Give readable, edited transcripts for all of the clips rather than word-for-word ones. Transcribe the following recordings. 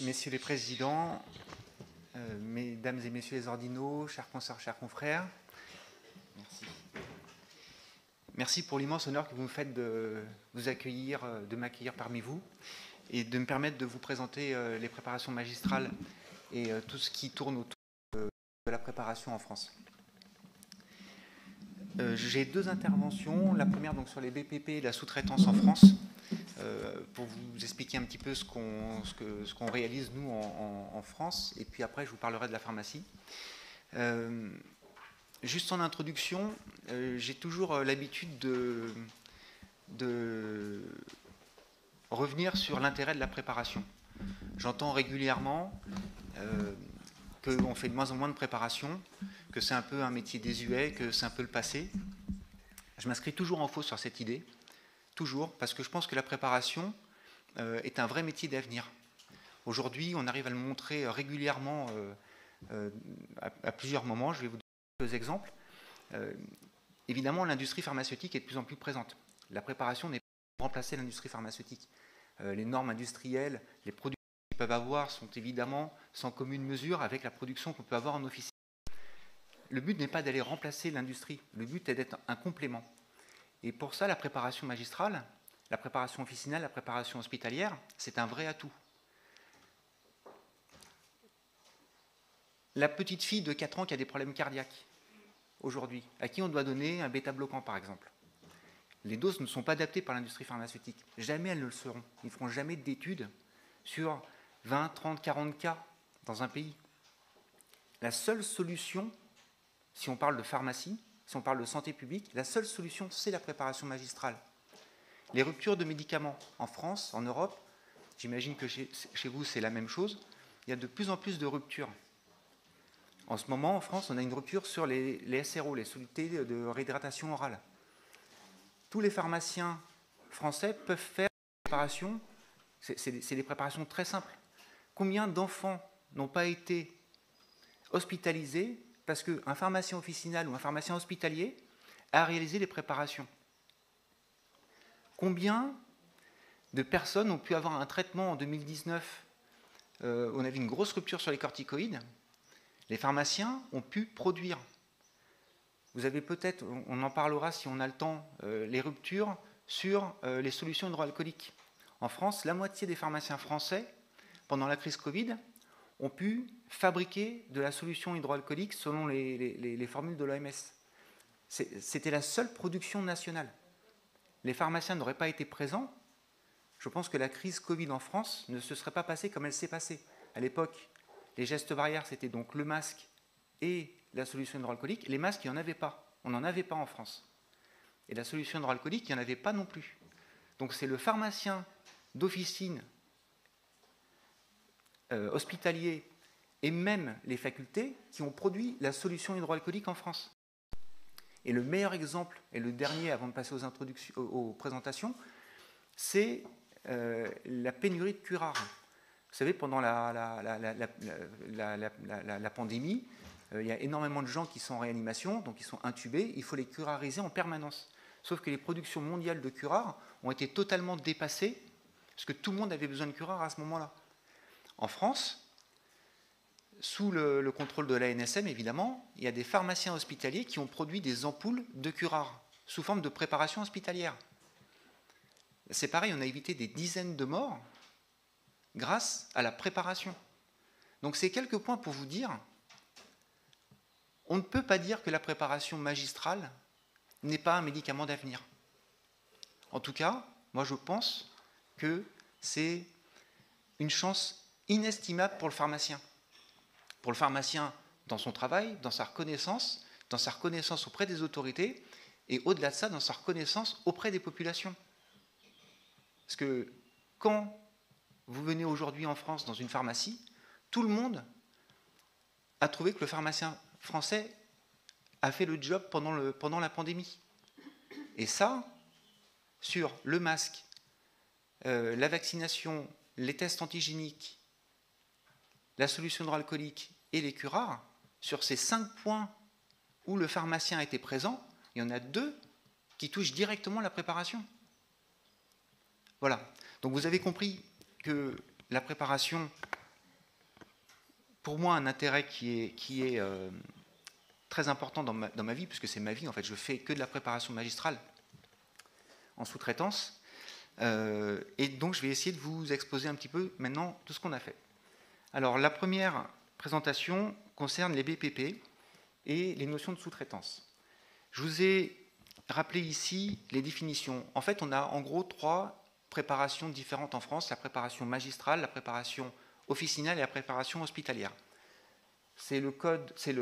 Messieurs les présidents, mesdames et messieurs les ordinaux, chers consoeurs, chers confrères, merci. Merci pour l'immense honneur que vous me faites de vous accueillir, de m'accueillir parmi vous et de me permettre de vous présenter les préparations magistrales et tout ce qui tourne autour de la préparation en France. J'ai deux interventions. La première donc sur les BPP et la sous-traitance en France, pour vous expliquer un petit peu ce qu'on réalise nous en France, et puis après je vous parlerai de la pharmacie. Juste en introduction, j'ai toujours l'habitude de revenir sur l'intérêt de la préparation. J'entends régulièrement qu'on fait de moins en moins de préparation, que c'est un peu un métier désuet, que c'est un peu le passé. Je m'inscris toujours en faux sur cette idée, toujours, parce que je pense que la préparation est un vrai métier d'avenir. Aujourd'hui, on arrive à le montrer régulièrement à plusieurs moments. Je vais vous donner quelques exemples. Évidemment, l'industrie pharmaceutique est de plus en plus présente. La préparation n'est pas pour remplacer l'industrie pharmaceutique. Les normes industrielles, les produits qu'ils peuvent avoir sont évidemment sans commune mesure avec la production qu'on peut avoir en officine. Le but n'est pas d'aller remplacer l'industrie, le but est d'être un complément. Et pour ça, la préparation magistrale, la préparation officinale, la préparation hospitalière, c'est un vrai atout. La petite fille de 4 ans qui a des problèmes cardiaques, aujourd'hui, à qui on doit donner un bêta-bloquant par exemple. Les doses ne sont pas adaptées par l'industrie pharmaceutique. Jamais elles ne le seront. Ils ne feront jamais d'études sur 20, 30, 40 cas dans un pays. La seule solution, si on parle de pharmacie, si on parle de santé publique, la seule solution, c'est la préparation magistrale. Les ruptures de médicaments en France, en Europe, j'imagine que chez vous, c'est la même chose. Il y a de plus en plus de ruptures. En ce moment, en France, on a une rupture sur les SRO, les solutés de réhydratation orale. Tous les pharmaciens français peuvent faire des préparations, c'est des préparations très simples. Combien d'enfants n'ont pas été hospitalisés parce qu'un pharmacien officinal ou un pharmacien hospitalier a réalisé les préparations? Combien de personnes ont pu avoir un traitement en 2019 on avait une grosse rupture sur les corticoïdes. Les pharmaciens ont pu produire. Vous avez peut-être, on en parlera si on a le temps, les ruptures sur les solutions hydroalcooliques. En France, la moitié des pharmaciens français, pendant la crise Covid, ont pu fabriquer de la solution hydroalcoolique selon les formules de l'OMS. C'était la seule production nationale. Les pharmaciens n'auraient pas été présents. Je pense que la crise Covid en France ne se serait pas passée comme elle s'est passée. À l'époque, les gestes barrières, c'était donc le masque et la solution hydroalcoolique. Les masques, il n'y en avait pas. On n'en avait pas en France. Et la solution hydroalcoolique, il n'y en avait pas non plus. Donc c'est le pharmacien d'officine, hospitalier, et même les facultés qui ont produit la solution hydroalcoolique en France. Et le meilleur exemple, et le dernier avant de passer aux présentations, c'est la pénurie de curares. Vous savez, pendant la pandémie, il y a énormément de gens qui sont en réanimation, donc ils sont intubés, il faut les curariser en permanence. Sauf que les productions mondiales de curares ont été totalement dépassées, parce que tout le monde avait besoin de curares à ce moment-là. En France, sous le contrôle de l'ANSM, évidemment, il y a des pharmaciens hospitaliers qui ont produit des ampoules de curares, sous forme de préparation hospitalière. C'est pareil, on a évité des dizaines de morts grâce à la préparation. Donc c'est quelques points pour vous dire, on ne peut pas dire que la préparation magistrale n'est pas un médicament d'avenir. En tout cas, moi je pense que c'est une chance inestimable pour le pharmacien. Pour le pharmacien dans son travail, dans sa reconnaissance auprès des autorités, et au-delà de ça, dans sa reconnaissance auprès des populations. Parce que quand vous venez aujourd'hui en France dans une pharmacie, tout le monde a trouvé que le pharmacien français a fait le job pendant la pandémie. Et ça, sur le masque, la vaccination, les tests antigéniques, la solution hydroalcoolique et les curares, sur ces 5 points où le pharmacien a été présent, il y en a 2 qui touchent directement la préparation. Voilà. Donc vous avez compris que la préparation pour moi un intérêt qui est très important dans ma vie, puisque c'est ma vie, en fait, je fais que de la préparation magistrale en sous-traitance. Et donc, je vais essayer de vous exposer un petit peu maintenant tout ce qu'on a fait. Alors, la première présentation concerne les BPP et les notions de sous-traitance. Je vous ai rappelé ici les définitions. En fait, on a en gros 3 préparations différentes en France, la préparation magistrale, la préparation officinale et la préparation hospitalière. C'est le code, c'est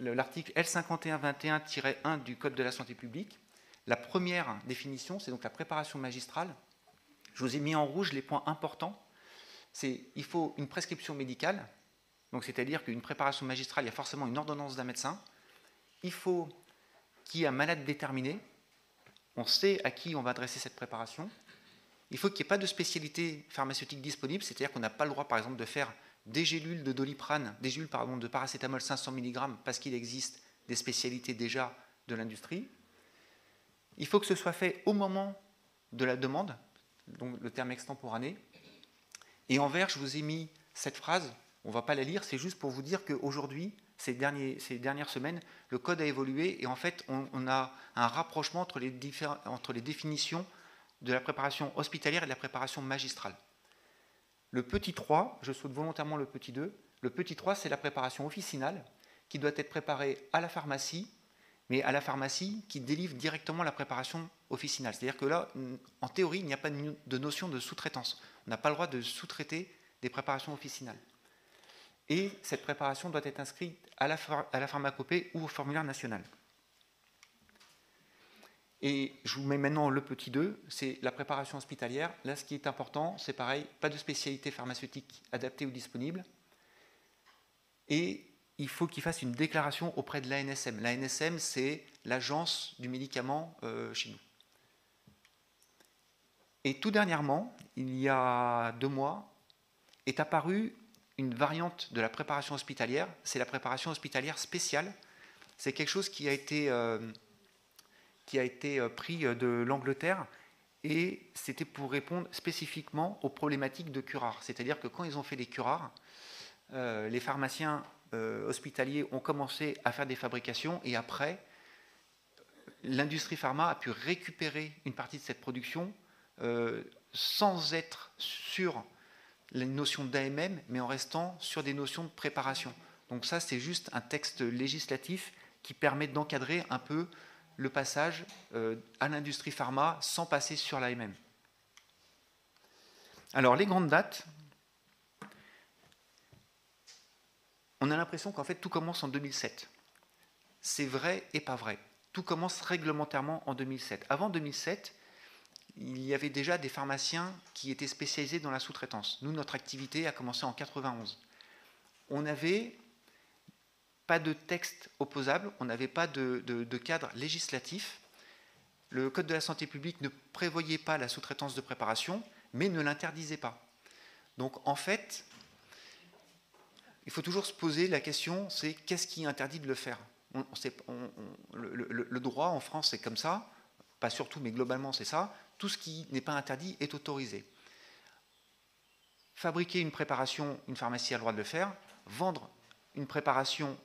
l'article L5121-1 du Code de la santé publique. La première définition, c'est donc la préparation magistrale. Je vous ai mis en rouge les points importants. Il faut une prescription médicale, donc c'est-à-dire qu'une préparation magistrale, il y a forcément une ordonnance d'un médecin. Il faut qu'il y ait un malade déterminé. On sait à qui on va adresser cette préparation. Il faut qu'il n'y ait pas de spécialité pharmaceutique disponible, c'est-à-dire qu'on n'a pas le droit, par exemple, de faire des gélules de Doliprane, des gélules de paracétamol 500 mg, parce qu'il existe des spécialités déjà de l'industrie. Il faut que ce soit fait au moment de la demande, donc le terme extemporané. Et en vert, je vous ai mis cette phrase, on ne va pas la lire, c'est juste pour vous dire qu'aujourd'hui, ces dernières semaines, le code a évolué et en fait, on a un rapprochement entre les définitions de la préparation hospitalière et de la préparation magistrale. Le petit 3, je saute volontairement le petit 2, le petit 3, c'est la préparation officinale qui doit être préparée à la pharmacie, mais à la pharmacie qui délivre directement la préparation officinale. C'est-à-dire que là, en théorie, il n'y a pas de notion de sous-traitance. On n'a pas le droit de sous-traiter des préparations officinales. Et cette préparation doit être inscrite à la pharmacopée ou au formulaire national. Et je vous mets maintenant le petit 2, c'est la préparation hospitalière. Là, ce qui est important, c'est pareil, pas de spécialité pharmaceutique adaptée ou disponible. Et il faut qu'il fasse une déclaration auprès de l'ANSM. L'ANSM, c'est l'agence du médicament chez nous. Et tout dernièrement, il y a 2 mois, est apparue une variante de la préparation hospitalière, c'est la préparation hospitalière spéciale. C'est quelque chose qui a été pris de l'Angleterre et c'était pour répondre spécifiquement aux problématiques de curares. C'est-à-dire que quand ils ont fait les curares, les pharmaciens hospitaliers ont commencé à faire des fabrications et après, l'industrie pharma a pu récupérer une partie de cette production sans être sur les notions d'AMM, mais en restant sur des notions de préparation. Donc ça, c'est juste un texte législatif qui permet d'encadrer un peu le passage à l'industrie pharma sans passer sur l'AMM. Alors, les grandes dates, on a l'impression qu'en fait, tout commence en 2007. C'est vrai et pas vrai. Tout commence réglementairement en 2007. Avant 2007, il y avait déjà des pharmaciens qui étaient spécialisés dans la sous-traitance. Nous, notre activité a commencé en 91. On n'avait pas de texte opposable, on n'avait pas de cadre législatif. Le Code de la santé publique ne prévoyait pas la sous-traitance de préparation, mais ne l'interdisait pas. Donc, en fait, il faut toujours se poser la question, c'est qu'est-ce qui interdit de le faire ? Le droit en France, c'est comme ça, pas surtout, mais globalement, c'est ça. Tout ce qui n'est pas interdit est autorisé. Fabriquer une préparation, une pharmacie a le droit de le faire. Vendre une préparation,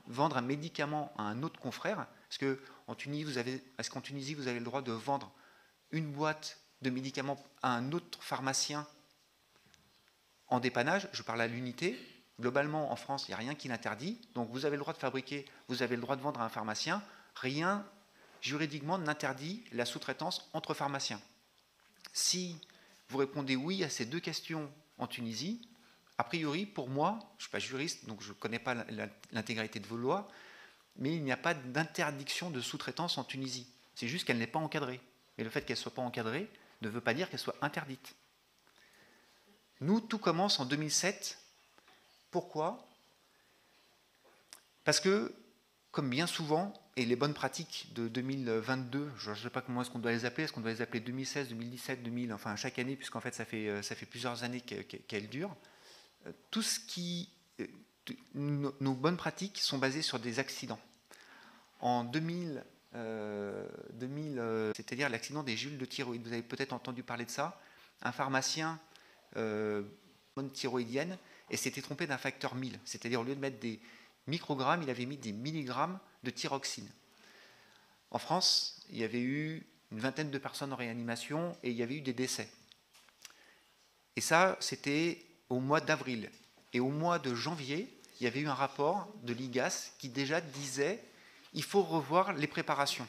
vendre un médicament à un autre confrère, est-ce qu'en Tunisie, vous avez le droit de vendre une boîte de médicaments à un autre pharmacien en dépannage? Je parle à l'unité. Globalement, en France, il n'y a rien qui l'interdit. Donc, vous avez le droit de fabriquer, vous avez le droit de vendre à un pharmacien. Rien, juridiquement, n'interdit la sous-traitance entre pharmaciens. Si vous répondez oui à ces 2 questions en Tunisie, a priori, pour moi, je ne suis pas juriste, donc je ne connais pas l'intégralité de vos lois, mais il n'y a pas d'interdiction de sous-traitance en Tunisie. C'est juste qu'elle n'est pas encadrée. Et le fait qu'elle ne soit pas encadrée ne veut pas dire qu'elle soit interdite. Nous, tout commence en 2007. Pourquoi ? Parce que, comme bien souvent, et les bonnes pratiques de 2022, je ne sais pas comment est-ce qu'on doit les appeler, est-ce qu'on doit les appeler 2016, 2017, 2000, enfin chaque année, puisqu'en fait ça fait plusieurs années qu'elles durent, tout ce qui... nos bonnes pratiques sont basées sur des accidents. En 2000, c'est-à-dire l'accident des gélules de thyroïde, vous avez peut-être entendu parler de ça, un pharmacien thyroïdienne et s'était trompé d'un facteur 1000. C'est-à-dire, au lieu de mettre des microgrammes, il avait mis des milligrammes de thyroxine. En France, il y avait eu une vingtaine de personnes en réanimation et il y avait eu des décès. Et ça, c'était au mois d'avril. Et au mois de janvier, il y avait eu un rapport de l'IGAS qui déjà disait il faut revoir les préparations.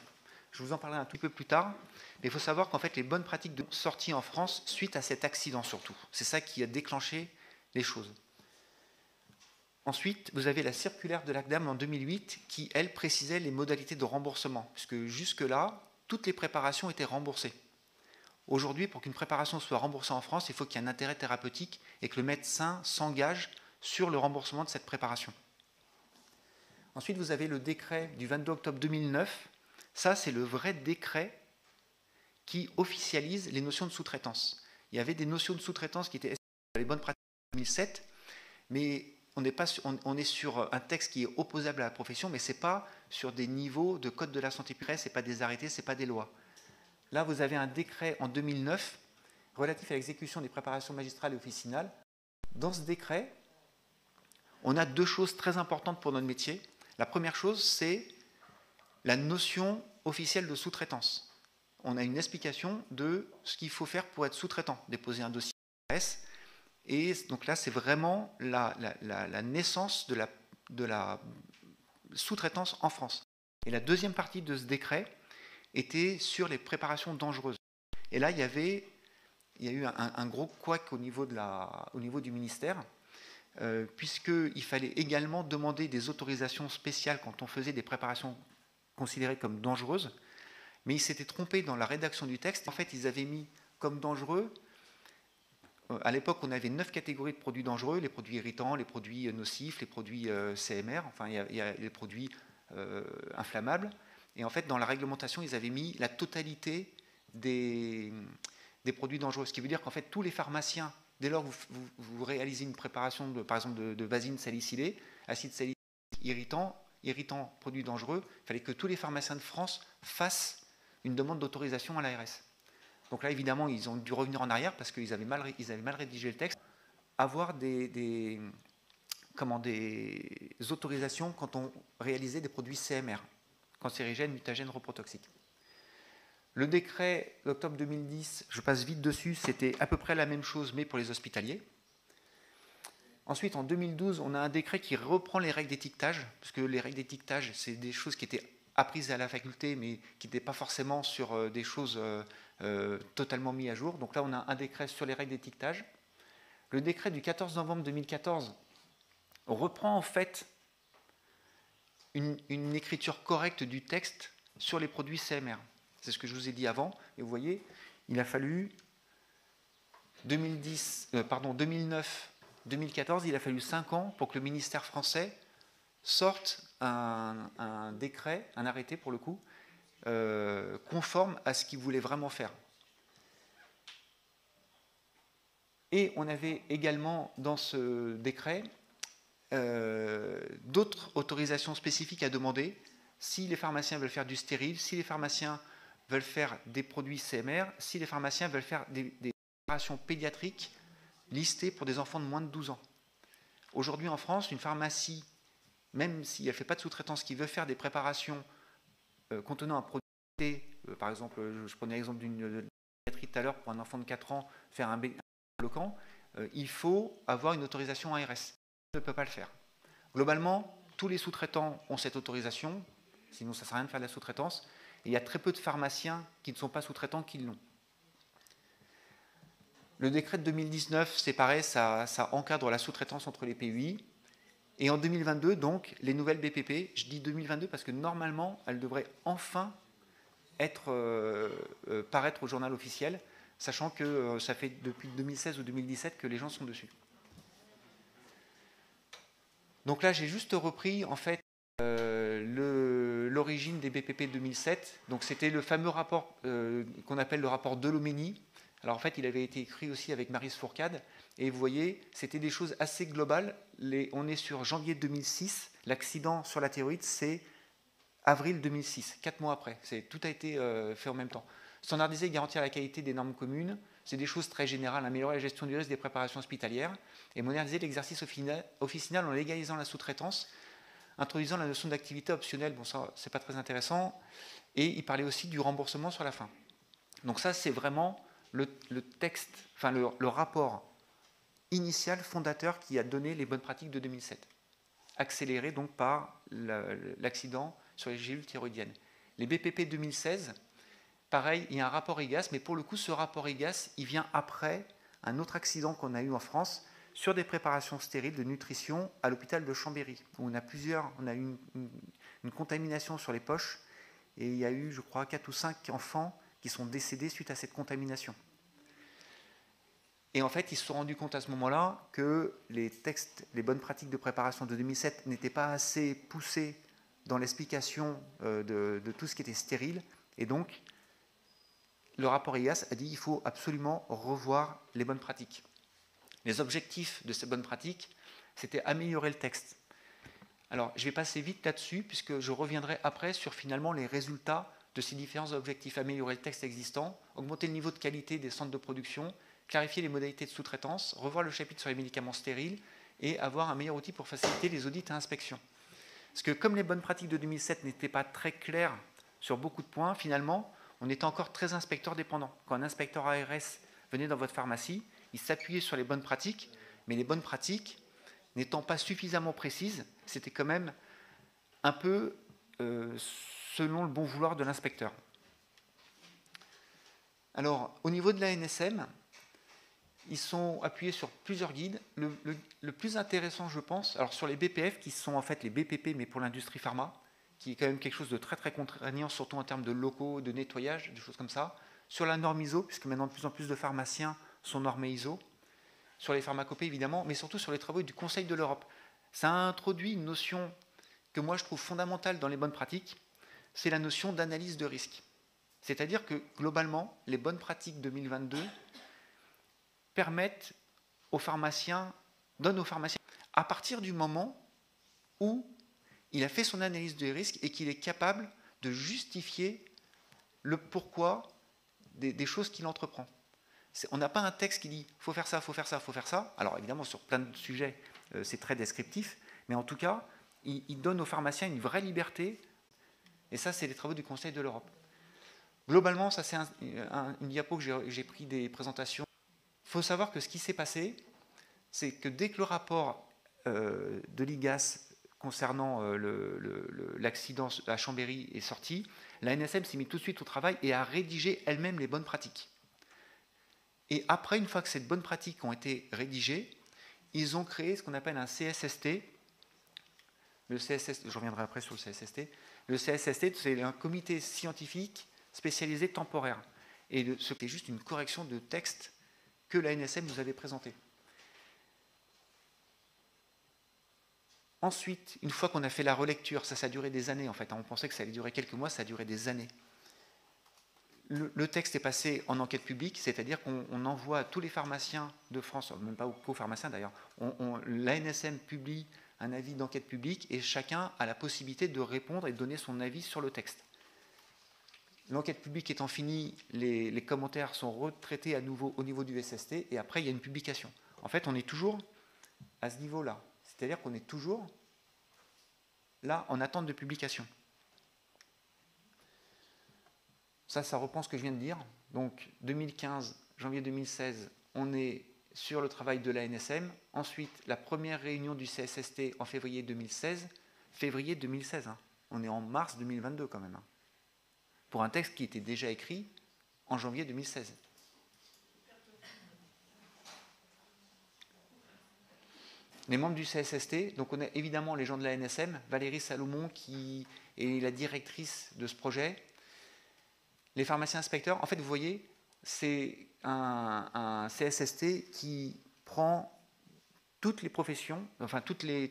Je vous en parlerai un tout peu plus tard, mais il faut savoir qu'en fait, les bonnes pratiques de sortie en France, suite à cet accident surtout, c'est ça qui a déclenché les choses. Ensuite, vous avez la circulaire de l'ACDAM en 2008 qui, elle, précisait les modalités de remboursement, puisque jusque-là, toutes les préparations étaient remboursées. Aujourd'hui, pour qu'une préparation soit remboursée en France, il faut qu'il y ait un intérêt thérapeutique et que le médecin s'engage sur le remboursement de cette préparation. Ensuite, vous avez le décret du 22 octobre 2009. Ça, c'est le vrai décret qui officialise les notions de sous-traitance. Il y avait des notions de sous-traitance qui étaient les bonnes pratiques en 2007, mais on est sur un texte qui est opposable à la profession, mais ce n'est pas sur des niveaux de code de la santé publique, ce n'est pas des arrêtés, ce n'est pas des lois. Là, vous avez un décret en 2009 relatif à l'exécution des préparations magistrales et officinales. Dans ce décret, on a deux choses très importantes pour notre métier. La première chose, c'est la notion officielle de sous-traitance. On a une explication de ce qu'il faut faire pour être sous-traitant, déposer un dossier ARS. Et donc là, c'est vraiment la naissance de la sous-traitance en France. Et la deuxième partie de ce décret était sur les préparations dangereuses. Et là, il y a eu un gros couac au niveau du ministère, puisqu'il fallait également demander des autorisations spéciales quand on faisait des préparations considérées comme dangereuses, mais ils s'étaient trompés dans la rédaction du texte. En fait, ils avaient mis comme dangereux, à l'époque, on avait 9 catégories de produits dangereux, les produits irritants, les produits nocifs, les produits CMR, enfin, il y a les produits inflammables. Et en fait, dans la réglementation, ils avaient mis la totalité des produits dangereux. Ce qui veut dire qu'en fait, tous les pharmaciens, dès lors que vous réalisez une préparation, par exemple, de vasine salicylée, acide salicylique irritant, produit dangereux, il fallait que tous les pharmaciens de France fassent une demande d'autorisation à l'ARS. Donc là, évidemment, ils ont dû revenir en arrière parce qu'ils avaient mal rédigé le texte. Avoir des autorisations quand on réalisait des produits CMR, cancérigènes, mutagènes, reprotoxiques. Le décret d'octobre 2010, je passe vite dessus, c'était à peu près la même chose, mais pour les hospitaliers. Ensuite, en 2012, on a un décret qui reprend les règles d'étiquetage, parce que les règles d'étiquetage, c'est des choses qui étaient apprises à la faculté, mais qui n'étaient pas forcément sur des choses totalement mises à jour. Donc là, on a un décret sur les règles d'étiquetage. Le décret du 14 novembre 2014 reprend en fait une écriture correcte du texte sur les produits CMR. C'est ce que je vous ai dit avant. Et vous voyez, il a fallu 2009, 2014, il a fallu 5 ans pour que le ministère français sorte un décret, un arrêté pour le coup, conforme à ce qu'il voulait vraiment faire. Et on avait également dans ce décret d'autres autorisations spécifiques à demander si les pharmaciens veulent faire du stérile, si les pharmaciens veulent faire des produits CMR, si les pharmaciens veulent faire des préparations pédiatriques listées pour des enfants de moins de 12 ans. Aujourd'hui en France, une pharmacie, même si elle ne fait pas de sous-traitance, qui veut faire des préparations contenant un produit, par exemple, je prenais l'exemple d'une pédiatrie tout à l'heure pour un enfant de 4 ans, faire un bloquant, il faut avoir une autorisation ARS. On ne peut pas le faire. Globalement, tous les sous-traitants ont cette autorisation, sinon ça ne sert à rien de faire de la sous-traitance, et il y a très peu de pharmaciens qui ne sont pas sous-traitants qui l'ont. Le décret de 2019, c'est pareil, ça encadre la sous-traitance entre les PUI. Et en 2022, donc, les nouvelles BPP, je dis 2022 parce que normalement, elles devraient enfin paraître au journal officiel, sachant que ça fait depuis 2016 ou 2017 que les gens sont dessus. Donc là, j'ai juste repris, en fait, l'origine des BPP 2007. Donc c'était le fameux rapport qu'on appelle le rapport Deloménie. Alors en fait, il avait été écrit aussi avec Maryse Fourcade. Et vous voyez, c'était des choses assez globales. On est sur janvier 2006. L'accident sur la thyroïde, c'est avril 2006, 4 mois après. Tout a été fait en même temps. Standardiser et garantir la qualité des normes communes. c'est des choses très générales, améliorer la gestion du risque des préparations hospitalières et moderniser l'exercice officinal en légalisant la sous-traitance, introduisant la notion d'activité optionnelle, bon ça c'est pas très intéressant, et il parlait aussi du remboursement sur la fin. Donc ça c'est vraiment le texte, enfin le rapport initial fondateur qui a donné les bonnes pratiques de 2007, accéléré donc par l'accident sur les gélules thyroïdiennes. Les BPP 2016, pareil, il y a un rapport IGAS, mais pour le coup ce rapport IGAS, il vient après un autre accident qu'on a eu en France sur des préparations stériles de nutrition à l'hôpital de Chambéry, où on a eu une contamination sur les poches, et il y a eu, je crois, 4 ou 5 enfants qui sont décédés suite à cette contamination. Et en fait, ils se sont rendus compte à ce moment-là que les textes, les bonnes pratiques de préparation de 2007 n'étaient pas assez poussées dans l'explication de tout ce qui était stérile, et donc le rapport IGAS a dit qu'il faut absolument revoir les bonnes pratiques. Les objectifs de ces bonnes pratiques, c'était améliorer le texte. Alors, je vais passer vite là-dessus, puisque je reviendrai après sur finalement les résultats de ces différents objectifs. Améliorer le texte existant, augmenter le niveau de qualité des centres de production, clarifier les modalités de sous-traitance, revoir le chapitre sur les médicaments stériles et avoir un meilleur outil pour faciliter les audits et inspections. Parce que comme les bonnes pratiques de 2007 n'étaient pas très claires sur beaucoup de points, finalement, on était encore très inspecteur dépendant. Quand un inspecteur ARS venait dans votre pharmacie, il s'appuyait sur les bonnes pratiques, mais les bonnes pratiques, n'étant pas suffisamment précises, c'était quand même un peu selon le bon vouloir de l'inspecteur. Alors, au niveau de la NSM, ils sont appuyés sur plusieurs guides. Le plus intéressant, je pense, alors sur les BPF, qui sont en fait les BPP, mais pour l'industrie pharma, qui est quand même quelque chose de très très contraignant, surtout en termes de locaux, de nettoyage, des choses comme ça. Sur la norme ISO, puisque maintenant de plus en plus de pharmaciens sont normés ISO. Sur les pharmacopées, évidemment, mais surtout sur les travaux du Conseil de l'Europe. Ça a introduit une notion que moi je trouve fondamentale dans les bonnes pratiques, c'est la notion d'analyse de risque. C'est-à-dire que globalement, les bonnes pratiques 2022 permettent aux pharmaciens, donnent aux pharmaciens, à partir du moment où il a fait son analyse de risque et qu'il est capable de justifier le pourquoi des choses qu'il entreprend. On n'a pas un texte qui dit « faut faire ça, faut faire ça, faut faire ça ». Alors évidemment, sur plein de sujets, c'est très descriptif, mais en tout cas, il donne aux pharmaciens une vraie liberté, et ça, c'est les travaux du Conseil de l'Europe. Globalement, ça c'est une diapo que j'ai pris des présentations. Il faut savoir que ce qui s'est passé, c'est que dès que le rapport de l'IGAS concernant l'accident à Chambéry est sorti, la NSM s'est mise tout de suite au travail et a rédigé elle-même les bonnes pratiques. Et après, une fois que ces bonnes pratiques ont été rédigées, ils ont créé ce qu'on appelle un CSST. Le CSST, je reviendrai après sur le CSST. Le CSST, c'est un comité scientifique spécialisé temporaire. Et ce qui est juste une correction de texte que la NSM nous avait présenté. Ensuite, une fois qu'on a fait la relecture, ça a duré des années en fait, on pensait que ça allait durer quelques mois, ça a duré des années. Le texte est passé en enquête publique, c'est-à-dire qu'on envoie à tous les pharmaciens de France, même pas aux pharmaciens d'ailleurs, l'ANSM publie un avis d'enquête publique et chacun a la possibilité de répondre et de donner son avis sur le texte. L'enquête publique étant finie, les commentaires sont retraités à nouveau au niveau du SST et après il y a une publication. En fait, on est toujours à ce niveau-là, c'est-à-dire qu'on est toujours là en attente de publication. Ça reprend ce que je viens de dire. Donc 2015, janvier 2016, on est sur le travail de la NSM. Ensuite, la première réunion du CSST en février 2016. Février 2016, hein. On est en mars 2022 quand même. Hein. Pour un texte qui était déjà écrit en janvier 2016. Les membres du CSST, donc on a évidemment les gens de la NSM, Valérie Salomon qui est la directrice de ce projet. Les pharmaciens inspecteurs, en fait, vous voyez, c'est un CSST qui prend toutes les professions, enfin toutes les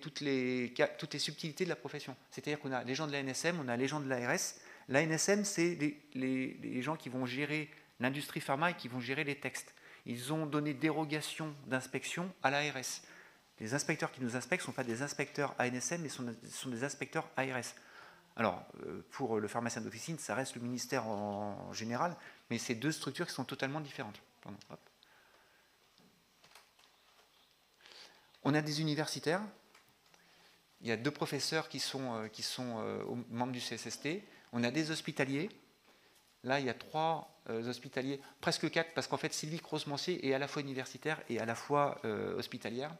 subtilités de la profession. C'est-à-dire qu'on a les gens de la NSM, on a les gens de l'ARS. La NSM, c'est les gens qui vont gérer l'industrie pharma et qui vont gérer les textes. Ils ont donné dérogation d'inspection à l'ARS. Les inspecteurs qui nous inspectent ne sont pas des inspecteurs ANSM, mais sont des inspecteurs ARS. Alors, pour le pharmacien d'officine, ça reste le ministère en général, mais c'est deux structures qui sont totalement différentes. Pardon, hop. On a des universitaires. Il y a 2 professeurs qui sont membres du CSST. On a des hospitaliers. Là, il y a 3 hospitaliers, presque 4, parce qu'en fait, Sylvie Croce-Mancier est à la fois universitaire et à la fois hospitalière.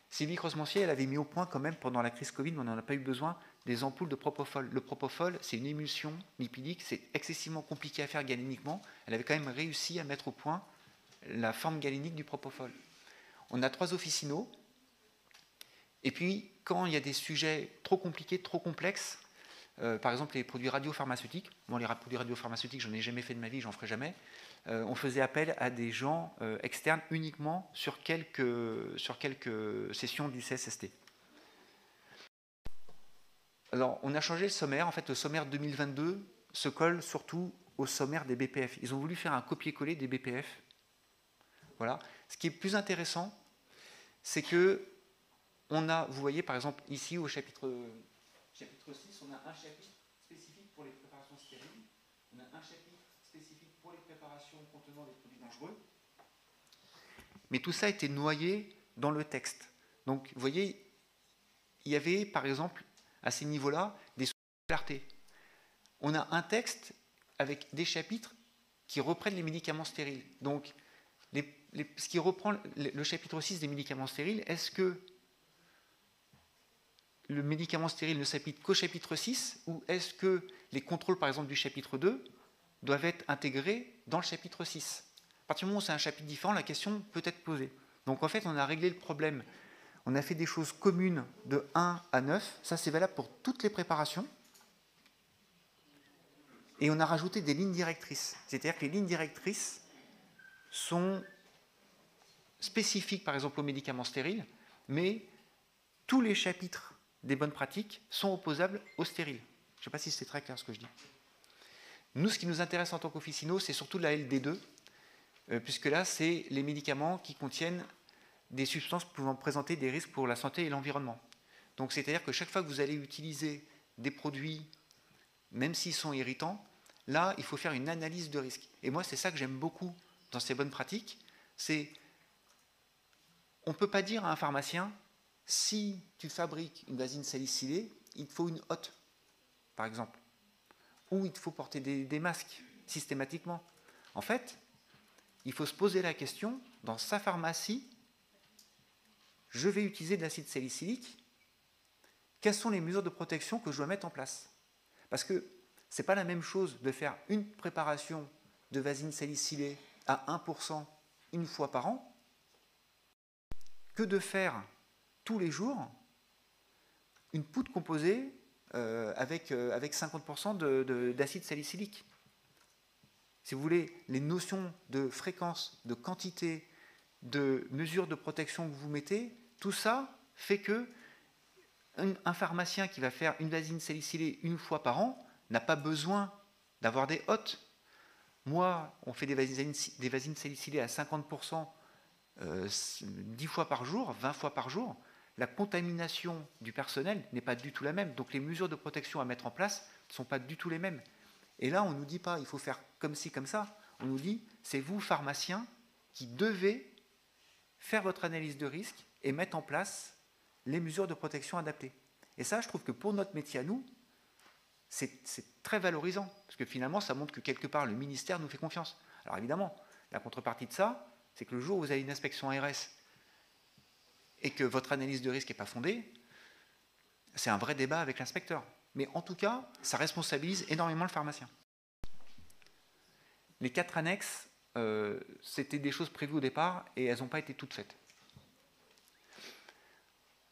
Sylvie Croce-Mancier, elle avait mis au point quand même, pendant la crise Covid, mais on n'en a pas eu besoin, des ampoules de propofol. Le propofol, c'est une émulsion lipidique, c'est excessivement compliqué à faire galéniquement. Elle avait quand même réussi à mettre au point la forme galénique du propofol. On a 3 officinaux. Et puis, quand il y a des sujets trop compliqués, trop complexes, par exemple les produits radiopharmaceutiques, bon, les produits radiopharmaceutiques, j'en ai jamais fait de ma vie, j'en ferai jamais, on faisait appel à des gens externes uniquement sur quelques sessions du CSST. Alors, on a changé le sommaire. En fait, le sommaire 2022 se colle surtout au sommaire des BPF. Ils ont voulu faire un copier-coller des BPF. Voilà. Ce qui est plus intéressant, c'est que on a, vous voyez par exemple ici au chapitre 6, on a un chapitre spécifique pour les préparations stériles, on a un chapitre spécifique pour les préparations contenant des produits dangereux, mais tout ça a été noyé dans le texte. Donc vous voyez, il y avait par exemple à ces niveaux-là des clartés. On a un texte avec des chapitres qui reprennent les médicaments stériles. Donc ce qui reprend le chapitre 6 des médicaments stériles, est-ce que le médicament stérile ne s'applique qu'au chapitre 6 ou est-ce que les contrôles, par exemple, du chapitre 2 doivent être intégrés dans le chapitre 6 ? À partir du moment où c'est un chapitre différent, la question peut être posée. Donc en fait, on a réglé le problème. On a fait des choses communes de 1 à 9. Ça, c'est valable pour toutes les préparations. Et on a rajouté des lignes directrices. C'est-à-dire que les lignes directrices sont spécifiques, par exemple, aux médicaments stériles, mais tous les chapitres des bonnes pratiques sont opposables aux stériles. Je ne sais pas si c'est très clair ce que je dis. Nous, ce qui nous intéresse en tant qu'officinaux, c'est surtout la LD2, puisque là, c'est les médicaments qui contiennent des substances pouvant présenter des risques pour la santé et l'environnement. Donc, c'est-à-dire que chaque fois que vous allez utiliser des produits, même s'ils sont irritants, là, il faut faire une analyse de risque. Et moi, c'est ça que j'aime beaucoup dans ces bonnes pratiques, c'est on ne peut pas dire à un pharmacien, si tu fabriques une vasine salicylée, il te faut une hotte, par exemple. Ou il te faut porter des masques, systématiquement. En fait, il faut se poser la question, dans sa pharmacie, je vais utiliser de l'acide salicylique, quelles sont les mesures de protection que je dois mettre en place? Parce que ce n'est pas la même chose de faire une préparation de vasine salicylée à 1% une fois par an, que de faire tous les jours une poudre composée avec 50% d'acide salicylique. Si vous voulez, les notions de fréquence, de quantité, de mesure de protection que vous mettez, tout ça fait que un pharmacien qui va faire une vasine salicylée une fois par an n'a pas besoin d'avoir des hottes. Moi, on fait des vasines salicylées à 50%, 10 fois par jour, 20 fois par jour. La contamination du personnel n'est pas du tout la même. Donc les mesures de protection à mettre en place ne sont pas du tout les mêmes. Et là, on ne nous dit pas, il faut faire comme ci, comme ça. On nous dit, c'est vous, pharmaciens, qui devez faire votre analyse de risque et mettre en place les mesures de protection adaptées. Et ça, je trouve que pour notre métier à nous, c'est très valorisant. Parce que finalement, ça montre que quelque part, le ministère nous fait confiance. Alors évidemment, la contrepartie de ça, c'est que le jour où vous avez une inspection ARS et que votre analyse de risque n'est pas fondée, c'est un vrai débat avec l'inspecteur. Mais en tout cas, ça responsabilise énormément le pharmacien. Les 4 annexes, c'était des choses prévues au départ et elles n'ont pas été toutes faites.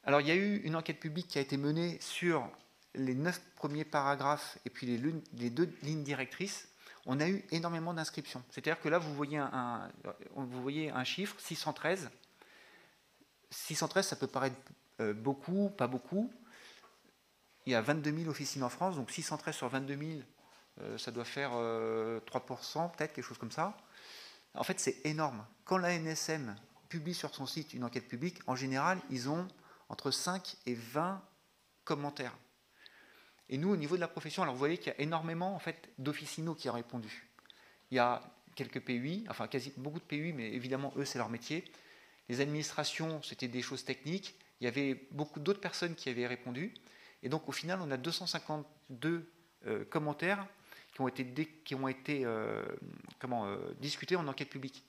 Alors, il y a eu une enquête publique qui a été menée sur les 9 premiers paragraphes et puis les 2 lignes directrices. On a eu énormément d'inscriptions. C'est-à-dire que là, vous voyez un chiffre, 613. 613, ça peut paraître beaucoup, pas beaucoup. Il y a 22 000 officines en France, donc 613 sur 22 000, ça doit faire 3%, peut-être, quelque chose comme ça. En fait, c'est énorme. Quand l'ANSM publie sur son site une enquête publique, en général, ils ont entre 5 et 20 commentaires. Et nous, au niveau de la profession, alors vous voyez qu'il y a énormément en fait, d'officinaux qui ont répondu. Il y a quelques PUI, enfin beaucoup de PUI, mais évidemment, eux, c'est leur métier. Les administrations, c'était des choses techniques. Il y avait beaucoup d'autres personnes qui avaient répondu. Et donc, au final, on a 252 commentaires qui ont été discutés en enquête publique.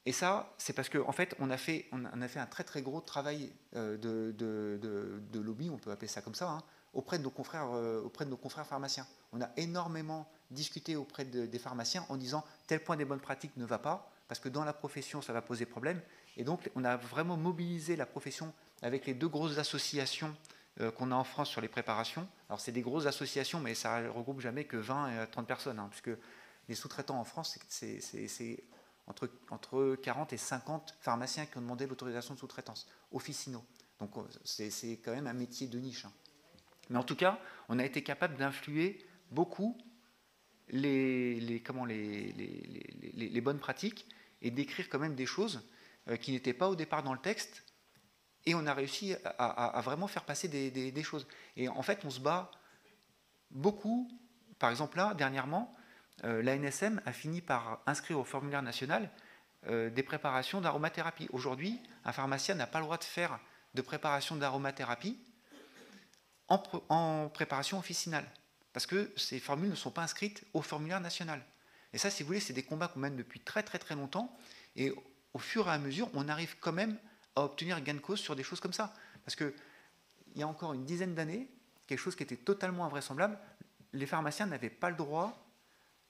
Et ça, c'est parce qu'en fait, on a fait un très très gros travail de lobby, on peut appeler ça comme ça, hein, auprès de nos confrères pharmaciens. On a énormément discuté auprès des pharmaciens en disant tel point des bonnes pratiques ne va pas, parce que dans la profession, ça va poser problème. Et donc, on a vraiment mobilisé la profession avec les 2 grosses associations qu'on a en France sur les préparations. Alors, c'est des grosses associations, mais ça ne regroupe jamais que 20 à 30 personnes, hein, puisque les sous-traitants en France, c'est entre 40 et 50 pharmaciens qui ont demandé l'autorisation de sous-traitance, officinaux. Donc, c'est quand même un métier de niche, hein. Mais en tout cas, on a été capable d'influer beaucoup les bonnes pratiques et d'écrire quand même des choses qui n'étaient pas au départ dans le texte, et on a réussi à vraiment faire passer des choses. Et en fait, on se bat beaucoup. Par exemple, là, dernièrement, l'ANSM a fini par inscrire au formulaire national des préparations d'aromathérapie. Aujourd'hui, un pharmacien n'a pas le droit de faire de préparation d'aromathérapie en préparation officinale, parce que ces formules ne sont pas inscrites au formulaire national. Et ça, si vous voulez, c'est des combats qu'on mène depuis très très très longtemps, et au fur et à mesure, on arrive quand même à obtenir gain de cause sur des choses comme ça. Parce qu'il y a encore une dizaine d'années, quelque chose qui était totalement invraisemblable, les pharmaciens n'avaient pas le droit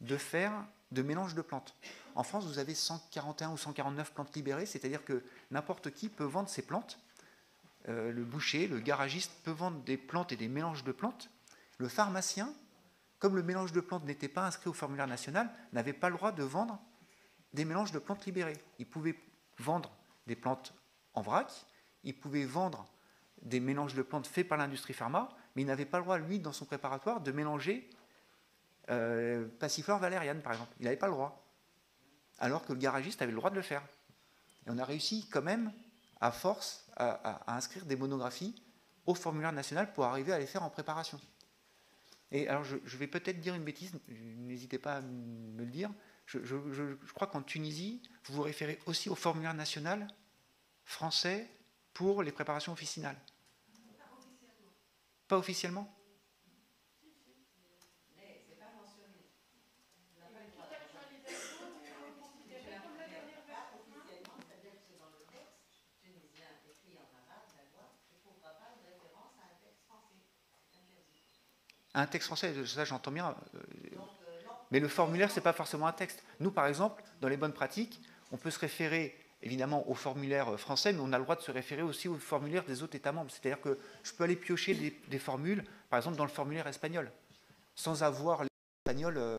de faire de mélange de plantes. En France, vous avez 141 ou 149 plantes libérées, c'est-à-dire que n'importe qui peut vendre ces plantes. Le boucher, le garagiste peut vendre des plantes et des mélanges de plantes. Le pharmacien, comme le mélange de plantes n'était pas inscrit au formulaire national, n'avait pas le droit de vendre des mélanges de plantes libérées. Il pouvait vendre des plantes en vrac, il pouvait vendre des mélanges de plantes faits par l'industrie pharma, mais il n'avait pas le droit, lui, dans son préparatoire, de mélanger Passiflore valériane, par exemple. Il n'avait pas le droit. Alors que le garagiste avait le droit de le faire. Et on a réussi quand même, à force, à inscrire des monographies au formulaire national pour arriver à les faire en préparation. Et alors, je vais peut-être dire une bêtise, n'hésitez pas à me le dire. Je crois qu'en Tunisie, vous vous référez aussi au formulaire national français pour les préparations officinales. Pas officiellement ? Un texte français, ça j'entends bien. Mais le formulaire, ce n'est pas forcément un texte. Nous, par exemple, dans les bonnes pratiques, on peut se référer évidemment au formulaire français, mais on a le droit de se référer aussi au formulaire des autres États membres. C'est-à-dire que je peux aller piocher des formules, par exemple dans le formulaire espagnol, sans avoir l'espagnol.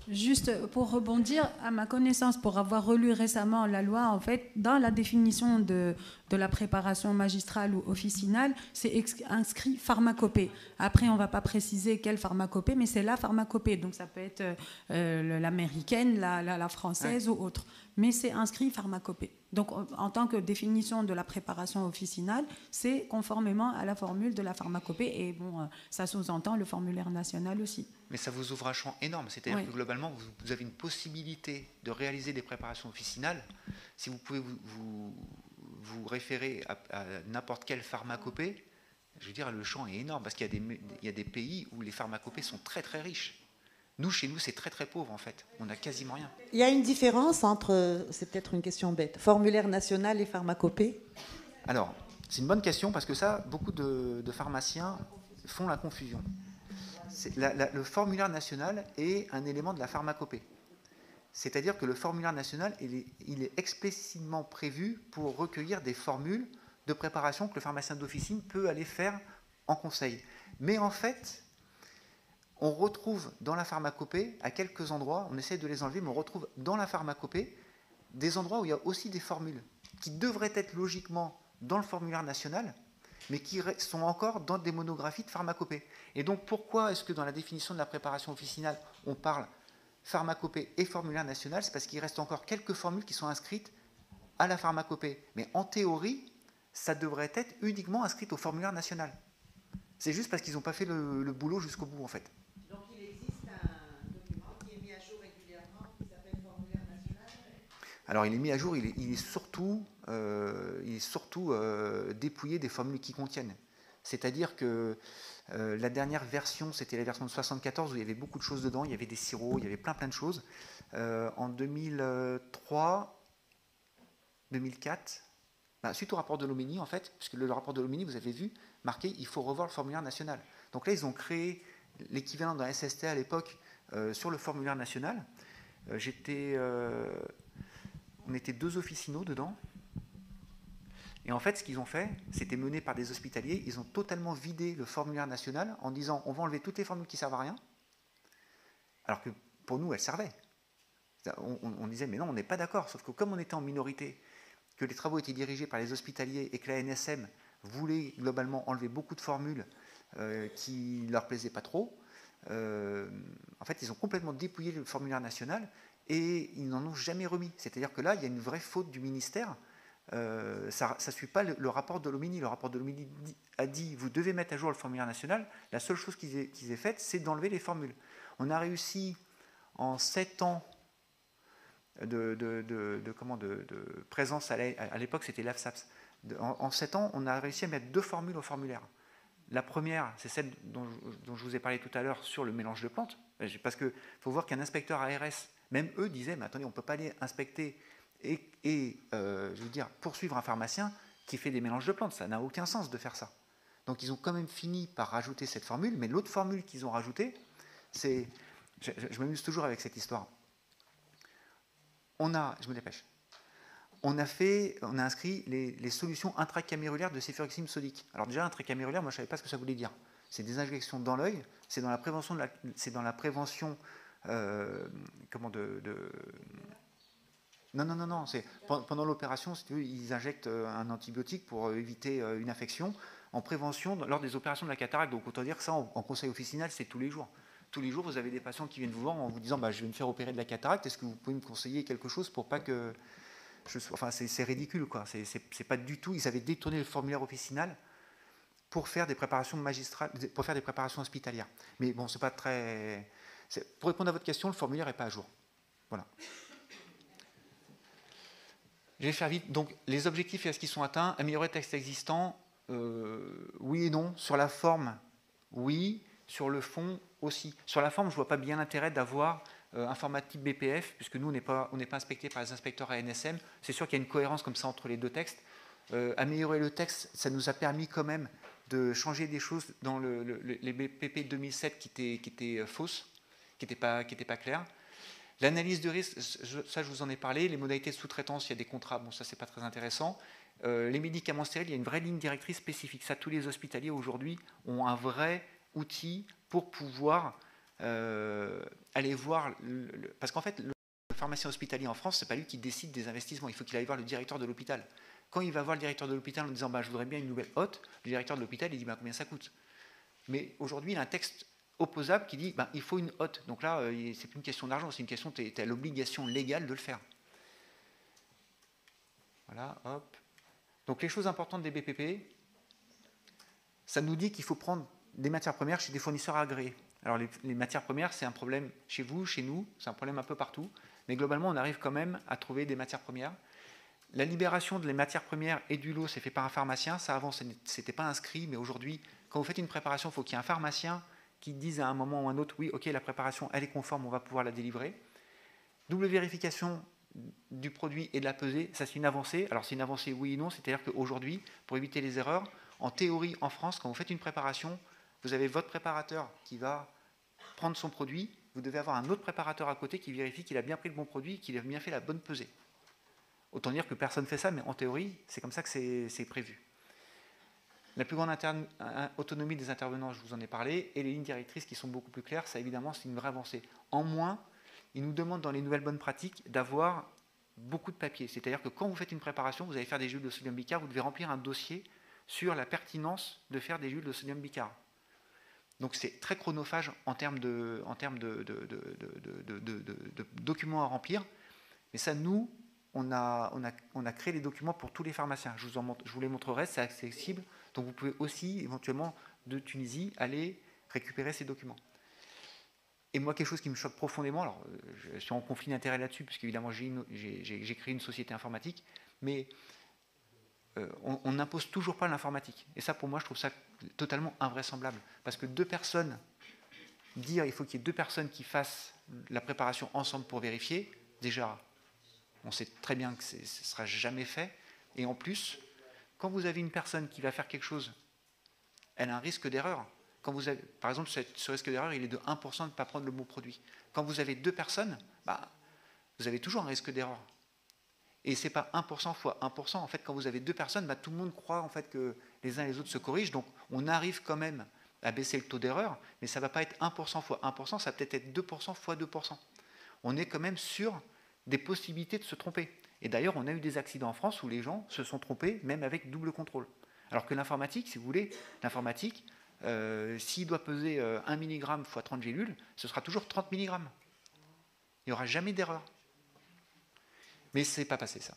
Juste pour rebondir, à ma connaissance, pour avoir relu récemment la loi, en fait, dans la définition de la préparation magistrale ou officinale, c'est inscrit pharmacopée. Après, on ne va pas préciser quelle pharmacopée, mais c'est la pharmacopée. Donc, ça peut être l'américaine, la française, ouais, ou autre. Mais c'est inscrit pharmacopée. Donc, en tant que définition de la préparation officinale, c'est conformément à la formule de la pharmacopée. Et bon, ça sous-entend le formulaire national aussi. Mais ça vous ouvre un champ énorme. C'est-à-dire, oui, que globalement, vous avez une possibilité de réaliser des préparations officinales. Si vous pouvez vous référer à n'importe quelle pharmacopée, je veux dire, le champ est énorme. Parce qu'il y a des pays où les pharmacopées sont très très riches. Nous, chez nous, c'est très très pauvre en fait. On n'a quasiment rien. Il y a une différence entre, c'est peut-être une question bête, formulaire national et pharmacopée? Alors, c'est une bonne question parce que ça, beaucoup de pharmaciens font la confusion. Le formulaire national est un élément de la pharmacopée. C'est-à-dire que le formulaire national, il est explicitement prévu pour recueillir des formules de préparation que le pharmacien d'officine peut aller faire en conseil. Mais en fait, on retrouve dans la pharmacopée, à quelques endroits, on essaie de les enlever, mais on retrouve dans la pharmacopée des endroits où il y a aussi des formules qui devraient être logiquement dans le formulaire national, mais qui sont encore dans des monographies de pharmacopée. Et donc, pourquoi est-ce que dans la définition de la préparation officinale, on parle pharmacopée et formulaire national? C'est parce qu'il reste encore quelques formules qui sont inscrites à la pharmacopée. Mais en théorie, ça devrait être uniquement inscrit au formulaire national. C'est juste parce qu'ils n'ont pas fait le boulot jusqu'au bout, en fait. Donc il existe un document qui est mis à jour régulièrement qui s'appelle Formulaire national. Alors il est mis à jour, il est surtout dépouillé des formules qui contiennent. C'est-à-dire que la dernière version, c'était la version de 74 où il y avait beaucoup de choses dedans, il y avait des sirops, il y avait plein de choses. En 2003, 2004, suite au rapport de Lomini en fait, puisque le rapport de Lomini, vous avez vu, marqué il faut revoir le formulaire national. Donc là, ils ont créé l'équivalent d'un SST à l'époque sur le formulaire national. On était 2 officinaux dedans. Et en fait, ce qu'ils ont fait, c'était mené par des hospitaliers. Ils ont totalement vidé le formulaire national en disant on va enlever toutes les formules qui ne servent à rien. Alors que pour nous, elles servaient. On disait mais non, on n'est pas d'accord. Sauf que comme on était en minorité, que les travaux étaient dirigés par les hospitaliers et que la NSM voulait globalement enlever beaucoup de formules qui ne leur plaisaient pas trop, en fait, ils ont complètement dépouillé le formulaire national et ils n'en ont jamais remis. C'est-à-dire que là, il y a une vraie faute du ministère. Ça ne suit pas le rapport de Lomini. Le rapport de Lomini a dit vous devez mettre à jour le formulaire national. La seule chose qu'ils aient faite, c'est d'enlever les formules. On a réussi en 7 ans de présence à l'époque, c'était l'AFSAPS. En 7 ans, on a réussi à mettre 2 formules au formulaire. La première, c'est celle dont je vous ai parlé tout à l'heure sur le mélange de plantes. Parce qu'il faut voir qu'un inspecteur ARS, même eux disaient mais attendez, on ne peut pas aller inspecter et je veux dire, poursuivre un pharmacien qui fait des mélanges de plantes. Ça n'a aucun sens de faire ça. Donc ils ont quand même fini par rajouter cette formule, mais l'autre formule qu'ils ont rajoutée, c'est... Je m'amuse toujours avec cette histoire. Je me dépêche. On a inscrit les solutions intracamérulaires de céfuroxime sodique. Alors déjà, intracamérulaire, moi je ne savais pas ce que ça voulait dire. C'est des injections dans l'œil, c'est dans la prévention, Non, c'est pendant l'opération, si tu veux, ils injectent un antibiotique pour éviter une infection en prévention lors des opérations de la cataracte. Donc autant dire que ça, en conseil officinal, c'est tous les jours. Tous les jours, vous avez des patients qui viennent vous voir en vous disant je vais me faire opérer de la cataracte, est-ce que vous pouvez me conseiller quelque chose pour pas que... Enfin, c'est ridicule, quoi. C'est pas du tout... Ils avaient détourné le formulaire officinal pour faire des préparations magistrales, pour faire des préparations hospitalières. Mais bon, c'est pas très... Pour répondre à votre question, le formulaire n'est pas à jour. Voilà. Je vais faire vite. Donc, les objectifs, est-ce qu'ils sont atteints? Améliorer le texte existant, oui et non. Sur la forme, oui. Sur le fond, aussi. Sur la forme, je ne vois pas bien l'intérêt d'avoir un format type BPF, puisque nous, on n'est pas inspecté par les inspecteurs ANSM. C'est sûr qu'il y a une cohérence comme ça entre les 2 textes. Améliorer le texte, ça nous a permis quand même de changer des choses dans les BP 2007 qui étaient fausses, qui n'étaient pas claires. L'analyse de risque, ça je vous en ai parlé. Les modalités de sous-traitance, il y a des contrats, bon ça c'est pas très intéressant. Les médicaments stériles, il y a une vraie ligne directrice spécifique. Ça, tous les hospitaliers aujourd'hui ont un vrai outil pour pouvoir aller voir... Parce qu'en fait, le pharmacien hospitalier en France, ce n'est pas lui qui décide des investissements. Il faut qu'il aille voir le directeur de l'hôpital. Quand il va voir le directeur de l'hôpital en disant je voudrais bien une nouvelle hotte, le directeur de l'hôpital il dit combien ça coûte. Mais aujourd'hui, il a un texte opposable qui dit il faut une hotte. Donc là, c'est plus une question d'argent, c'est une question, tu as l'obligation légale de le faire. Voilà, hop. Donc les choses importantes des BPP, ça nous dit qu'il faut prendre des matières premières chez des fournisseurs agréés. Alors les matières premières, c'est un problème chez vous, chez nous, c'est un problème un peu partout, mais globalement, on arrive quand même à trouver des matières premières. La libération des matières premières et du lot, c'est fait par un pharmacien. Ça, avant, ce n'était pas inscrit, mais aujourd'hui, quand vous faites une préparation, il faut qu'il y ait un pharmacien qui dise à un moment ou à un autre, oui, ok, la préparation, elle est conforme, on va pouvoir la délivrer. Double vérification du produit et de la pesée, ça c'est une avancée. Alors c'est une avancée oui et non, c'est-à-dire qu'aujourd'hui, pour éviter les erreurs, en théorie, en France, quand vous faites une préparation, vous avez votre préparateur qui va prendre son produit, vous devez avoir un autre préparateur à côté qui vérifie qu'il a bien pris le bon produit, qu'il a bien fait la bonne pesée. Autant dire que personne ne fait ça, mais en théorie, c'est comme ça que c'est prévu. La plus grande autonomie des intervenants, je vous en ai parlé, et les lignes directrices qui sont beaucoup plus claires, ça évidemment c'est une vraie avancée. En moins, ils nous demandent dans les nouvelles bonnes pratiques d'avoir beaucoup de papier. C'est-à-dire que quand vous faites une préparation, vous allez faire des jus de sodium bicarbonate, vous devez remplir un dossier sur la pertinence de faire des jus de sodium bicarbonate. Donc c'est très chronophage en termes de documents à remplir. Mais ça, nous, on a créé les documents pour tous les pharmaciens. Je vous les montrerai, c'est accessible. Donc vous pouvez aussi, éventuellement, de Tunisie, aller récupérer ces documents. Et moi, quelque chose qui me choque profondément, alors je suis en conflit d'intérêt là-dessus, puisque évidemment j'ai créé une société informatique, mais on n'impose toujours pas l'informatique. Et ça, pour moi, je trouve ça totalement invraisemblable. Parce que dire il faut qu'il y ait 2 personnes qui fassent la préparation ensemble pour vérifier, déjà, on sait très bien que ce ne sera jamais fait. Et en plus, quand vous avez une personne qui va faire quelque chose, elle a un risque d'erreur. Par exemple, ce risque d'erreur, il est de 1% de ne pas prendre le bon produit. Quand vous avez 2 personnes, vous avez toujours un risque d'erreur. Et ce n'est pas 1% fois 1%. En fait, quand vous avez 2 personnes, tout le monde croit en fait, que les uns et les autres se corrigent. Donc, on arrive quand même à baisser le taux d'erreur, mais ça ne va pas être 1% fois 1%, ça va peut-être être 2% fois 2%. On est quand même sur des possibilités de se tromper. Et d'ailleurs, on a eu des accidents en France où les gens se sont trompés, même avec double contrôle. Alors que l'informatique, si vous voulez, l'informatique, s'il doit peser 1 mg fois 30 gélules, ce sera toujours 30 mg. Il n'y aura jamais d'erreur. Mais ce n'est pas passé, ça.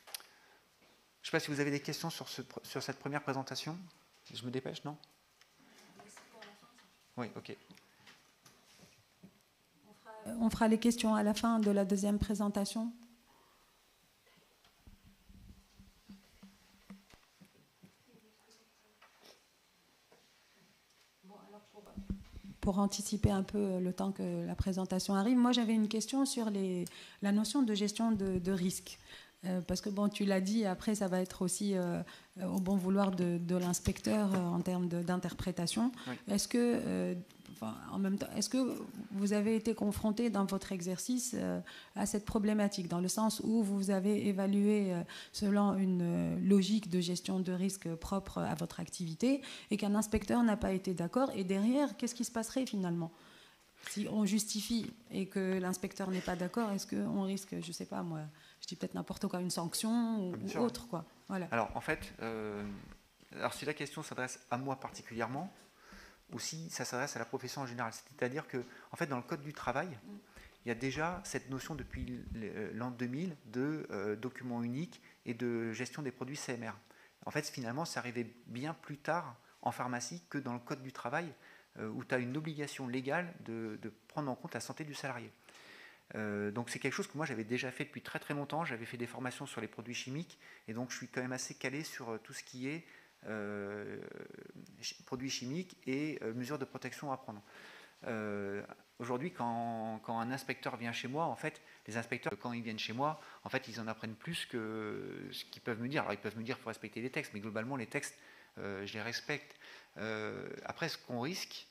Je ne sais pas si vous avez des questions sur cette première présentation. Je me dépêche, non? Oui, ok. On fera les questions à la fin de la deuxième présentation. Pour anticiper un peu le temps que la présentation arrive, moi j'avais une question sur la notion de gestion de risque. Parce que bon, tu l'as dit, après ça va être aussi au bon vouloir de l'inspecteur en termes d'interprétation. Oui. Est-ce que, en même temps, est-ce que vous avez été confronté dans votre exercice à cette problématique, dans le sens où vous avez évalué selon une logique de gestion de risque propre à votre activité et qu'un inspecteur n'a pas été d'accord, et derrière, qu'est-ce qui se passerait finalement ? Si on justifie et que l'inspecteur n'est pas d'accord, est-ce qu'on risque, je ne sais pas moi, je dis peut-être n'importe quoi, une sanction ou autre, quoi. Voilà. Alors en fait, si la question s'adresse à moi particulièrement, ou si ça s'adresse à la profession en général, c'est-à-dire que en fait dans le code du travail, il y a déjà cette notion depuis l'an 2000 de document unique et de gestion des produits CMR. En fait, finalement, c'est arrivé bien plus tard en pharmacie que dans le code du travail, où tu as une obligation légale de prendre en compte la santé du salarié. Donc c'est quelque chose que moi j'avais déjà fait depuis très très longtemps. J'avais fait des formations sur les produits chimiques, et donc je suis quand même assez calé sur tout ce qui est produits chimiques et mesures de protection à prendre. Aujourd'hui, quand un inspecteur vient chez moi, en fait, les inspecteurs, quand ils viennent chez moi, en fait, ils en apprennent plus que ce qu'ils peuvent me dire. Alors ils peuvent me dire qu'il faut respecter les textes, mais globalement les textes, je les respecte. Après, ce qu'on risque,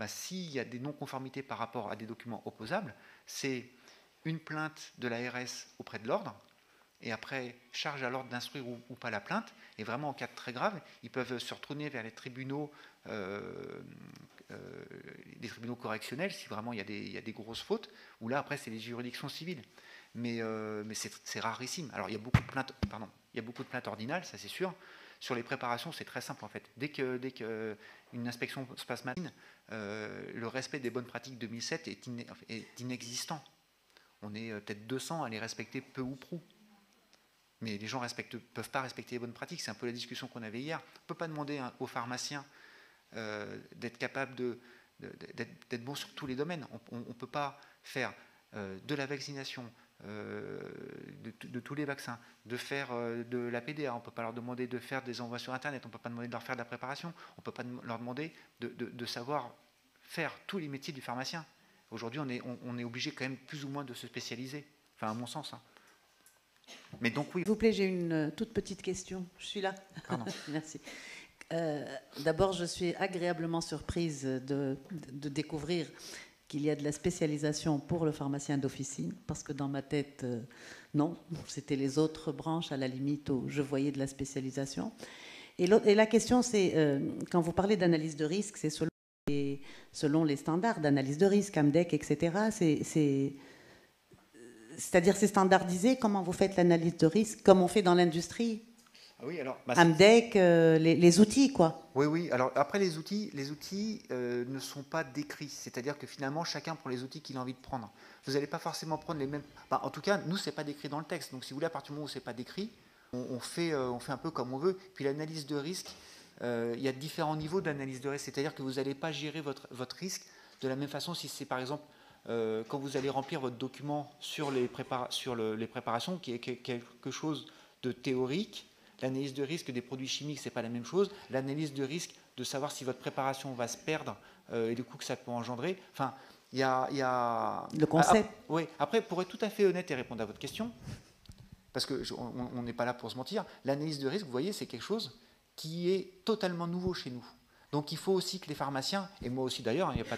s'il y a des non-conformités par rapport à des documents opposables, c'est une plainte de l'ARS auprès de l'ordre, et après, charge à l'ordre d'instruire ou pas la plainte. Et vraiment, en cas de très grave, ils peuvent se retourner vers les tribunaux correctionnels, si vraiment il y a des grosses fautes, où là, après, c'est les juridictions civiles. Mais c'est rarissime. Alors, il y a beaucoup de plaintes ordinales, ça c'est sûr. Sur les préparations, c'est très simple en fait. Dès qu'une inspection se passe mal, le respect des bonnes pratiques 2007 est inexistant. On est peut-être 200 à les respecter peu ou prou. Mais les gens ne peuvent pas respecter les bonnes pratiques. C'est un peu la discussion qu'on avait hier. On ne peut pas demander aux pharmaciens d'être capables d'être bons sur tous les domaines. On ne peut pas faire de la vaccination, de tous les vaccins, de faire de la PDA, on ne peut pas leur demander de faire des envois sur Internet, on ne peut pas demander de leur faire de la préparation, on ne peut pas leur demander de savoir faire tous les métiers du pharmacien. Aujourd'hui, on est obligé quand même plus ou moins de se spécialiser, enfin à mon sens. Mais donc oui. S'il vous plaît, j'ai une toute petite question. Je suis là. Pardon. Merci. D'abord, je suis agréablement surprise de découvrir qu'il y a de la spécialisation pour le pharmacien d'officine, parce que dans ma tête, non, c'était les autres branches à la limite où je voyais de la spécialisation. Et la question, c'est, quand vous parlez d'analyse de risque, c'est selon les standards d'analyse de risque, AMDEC, etc. C'est-à-dire c'est standardisé, comment vous faites l'analyse de risque, comme on fait dans l'industrie? Oui, alors, Amdec, les outils, quoi. Oui, oui. Alors après, les outils ne sont pas décrits. C'est-à-dire que finalement, chacun prend les outils qu'il a envie de prendre. Vous n'allez pas forcément prendre les mêmes. Enfin, en tout cas, nous, c'est pas décrit dans le texte. Donc, si vous voulez, à partir du moment où c'est pas décrit, on fait un peu comme on veut. Puis l'analyse de risque, il y a différents niveaux d'analyse de risque. C'est-à-dire que vous n'allez pas gérer votre risque de la même façon si c'est par exemple quand vous allez remplir votre document sur les préparations, qui est quelque chose de théorique. L'analyse de risque des produits chimiques, ce n'est pas la même chose. L'analyse de risque de savoir si votre préparation va se perdre et du coup que ça peut engendrer. Enfin, il y a... Le concept. Oui. Après, pour être tout à fait honnête et répondre à votre question, parce qu'on n'est pas là pour se mentir, l'analyse de risque, vous voyez, c'est quelque chose qui est totalement nouveau chez nous. Donc il faut aussi que les pharmaciens, et moi aussi d'ailleurs, je n'ai pas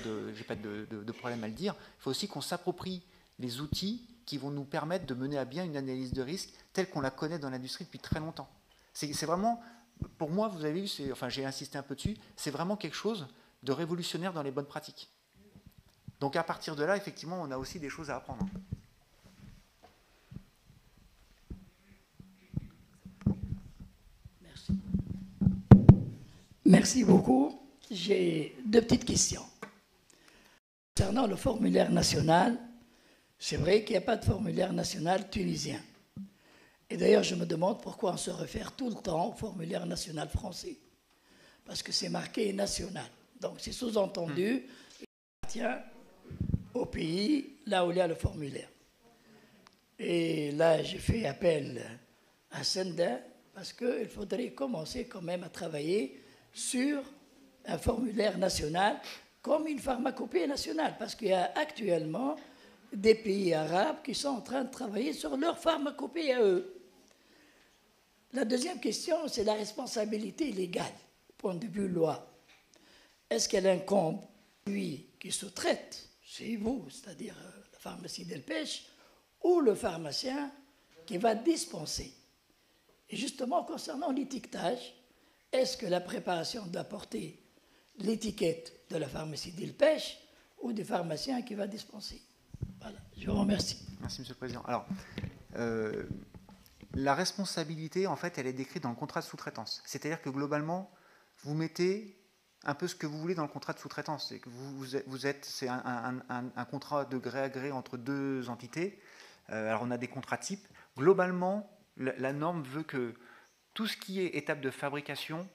de problème à le dire, il faut aussi qu'on s'approprie les outils qui vont nous permettre de mener à bien une analyse de risque telle qu'on la connaît dans l'industrie depuis très longtemps. C'est vraiment, pour moi, vous avez vu, enfin j'ai insisté un peu dessus, c'est vraiment quelque chose de révolutionnaire dans les bonnes pratiques. Donc à partir de là, effectivement, on a aussi des choses à apprendre. Merci. Merci beaucoup. J'ai deux petites questions. Concernant le formulaire national, c'est vrai qu'il n'y a pas de formulaire national tunisien. Et d'ailleurs, je me demande pourquoi on se réfère tout le temps au formulaire national français. Parce que c'est marqué national. Donc c'est sous-entendu, il appartient au pays là où il y a le formulaire. Et là, j'ai fait appel à Senda parce qu'il faudrait commencer quand même à travailler sur un formulaire national comme une pharmacopée nationale. Parce qu'il y a actuellement des pays arabes qui sont en train de travailler sur leur pharmacopée à eux. La deuxième question, c'est la responsabilité légale, point de vue loi. Est-ce qu'elle incombe lui qui sous-traite, c'est vous, c'est-à-dire la pharmacie Delpech, ou le pharmacien qui va dispenser? Et justement, concernant l'étiquetage, est-ce que la préparation doit porter l'étiquette de la pharmacie Delpech ou du pharmacien qui va dispenser? Voilà, je vous remercie. Merci, Monsieur le Président. Alors, la responsabilité, en fait, elle est décrite dans le contrat de sous-traitance. C'est-à-dire que globalement, vous mettez un peu ce que vous voulez dans le contrat de sous-traitance. C'est un contrat de gré à gré entre deux entités. Alors, on a des contrats types. Globalement, la norme veut que tout ce qui est étape de fabrication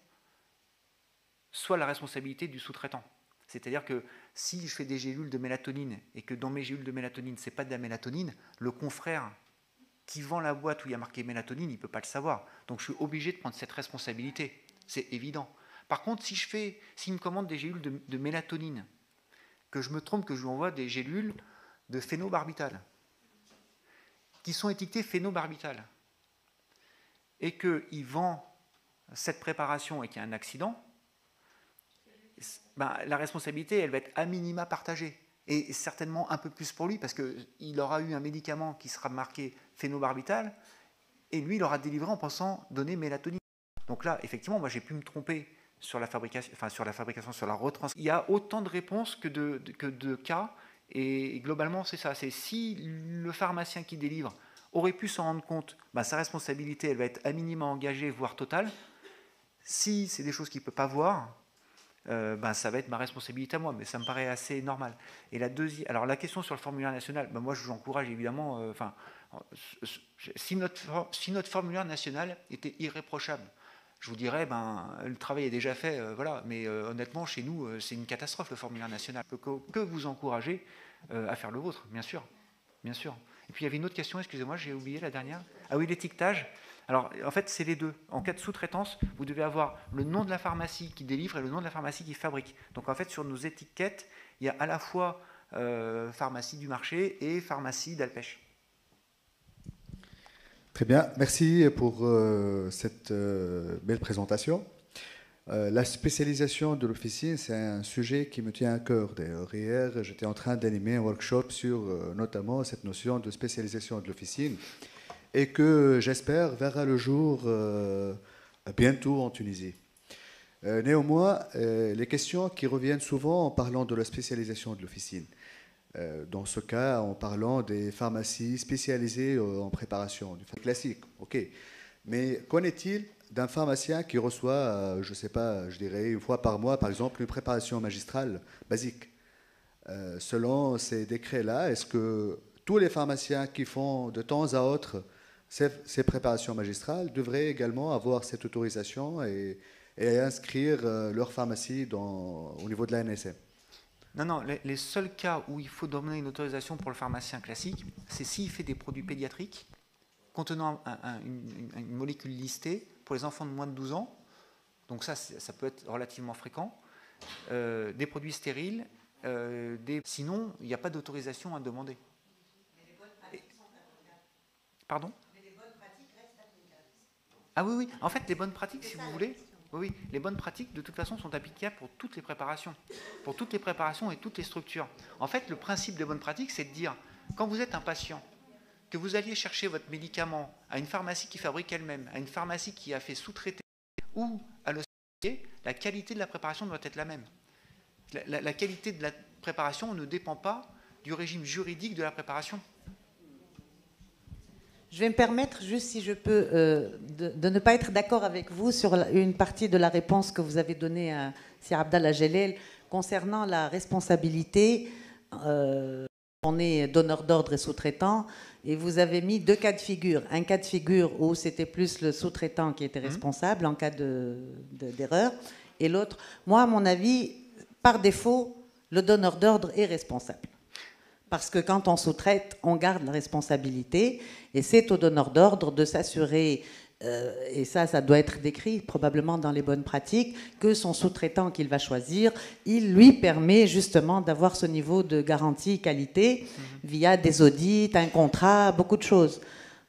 soit la responsabilité du sous-traitant. C'est-à-dire que si je fais des gélules de mélatonine et que dans mes gélules de mélatonine, ce n'est pas de la mélatonine, le confrère qui vend la boîte où il y a marqué mélatonine, il ne peut pas le savoir. Donc je suis obligé de prendre cette responsabilité. C'est évident. Par contre, s'il me commande des gélules de mélatonine, que je me trompe, que je lui envoie des gélules de phénobarbital, qui sont étiquetées phénobarbital, et qu'il vend cette préparation et qu'il y a un accident, ben, la responsabilité, elle va être à minima partagée. Et certainement un peu plus pour lui, parce qu'il aura eu un médicament qui sera marqué phénobarbital, et lui, il aura délivré en pensant donner mélatonine. Donc là, effectivement, moi, j'ai pu me tromper sur la fabrication, sur la retranscription. Il y a autant de réponses que de cas, et globalement, c'est ça. C'est si le pharmacien qui délivre aurait pu s'en rendre compte, ben, sa responsabilité, elle va être à minima engagée, voire totale. Si c'est des choses qu'il ne peut pas voir, ben, ça va être ma responsabilité à moi, mais ça me paraît assez normal. Et alors la question sur le formulaire national, ben, moi je vous encourage évidemment, si notre formulaire national était irréprochable, je vous dirais, ben, le travail est déjà fait, voilà. Mais honnêtement, chez nous, c'est une catastrophe le formulaire national. Que vous encourager à faire le vôtre, bien sûr, bien sûr. Et puis il y avait une autre question, excusez-moi, j'ai oublié la dernière. Ah oui, l'étiquetage. Alors, en fait, c'est les deux. En cas de sous-traitance, vous devez avoir le nom de la pharmacie qui délivre et le nom de la pharmacie qui fabrique. Donc, en fait, sur nos étiquettes, il y a à la fois pharmacie du marché et pharmacie d'Alpech. Très bien. Merci pour cette belle présentation. La spécialisation de l'officine, c'est un sujet qui me tient à cœur. D'ailleurs, hier, j'étais en train d'animer un workshop sur notamment cette notion de spécialisation de l'officine, et que j'espère verra le jour bientôt en Tunisie. Néanmoins, les questions qui reviennent souvent en parlant de la spécialisation de l'officine, dans ce cas en parlant des pharmacies spécialisées en préparation, du classique, ok. Mais qu'en est-il d'un pharmacien qui reçoit, je ne sais pas, je dirais une fois par mois, par exemple, une préparation magistrale basique. Selon ces décrets-là, est-ce que tous les pharmaciens qui font de temps à autre ces préparations magistrales devraient également avoir cette autorisation et inscrire leur pharmacie au niveau de la NSM? Non, non, les seuls cas où il faut donner une autorisation pour le pharmacien classique, c'est s'il fait des produits pédiatriques contenant une molécule listée pour les enfants de moins de 12 ans. Donc ça peut être relativement fréquent. Des produits stériles. Sinon, il n'y a pas d'autorisation à demander. Mais les bonnes pratiques sont applicables. Pardon? Mais les bonnes pratiques restent applicables. Ah oui, oui. En fait, les bonnes pratiques, si vous voulez, oui, les bonnes pratiques, de toute façon, sont applicables pour toutes les préparations. Pour toutes les préparations et toutes les structures. En fait, le principe des bonnes pratiques, c'est de dire, quand vous êtes un patient, que vous alliez chercher votre médicament à une pharmacie qui fabrique elle-même, à une pharmacie qui a fait sous-traiter, ou à l'hospitalier, la qualité de la préparation doit être la même. La qualité de la préparation ne dépend pas du régime juridique de la préparation. Je vais me permettre, juste si je peux, de ne pas être d'accord avec vous sur une partie de la réponse que vous avez donnée à Sir Abdallah Jalel concernant la responsabilité. On est donneur d'ordre et sous-traitant, et vous avez mis deux cas de figure. Un cas de figure où c'était plus le sous-traitant qui était responsable en cas d'erreur, et l'autre, moi, à mon avis, par défaut, le donneur d'ordre est responsable. Parce que quand on sous-traite, on garde la responsabilité, et c'est au donneur d'ordre de s'assurer, et ça doit être décrit probablement dans les bonnes pratiques, que son sous-traitant qu'il va choisir, il lui permet justement d'avoir ce niveau de garantie qualité via des audits, un contrat, beaucoup de choses.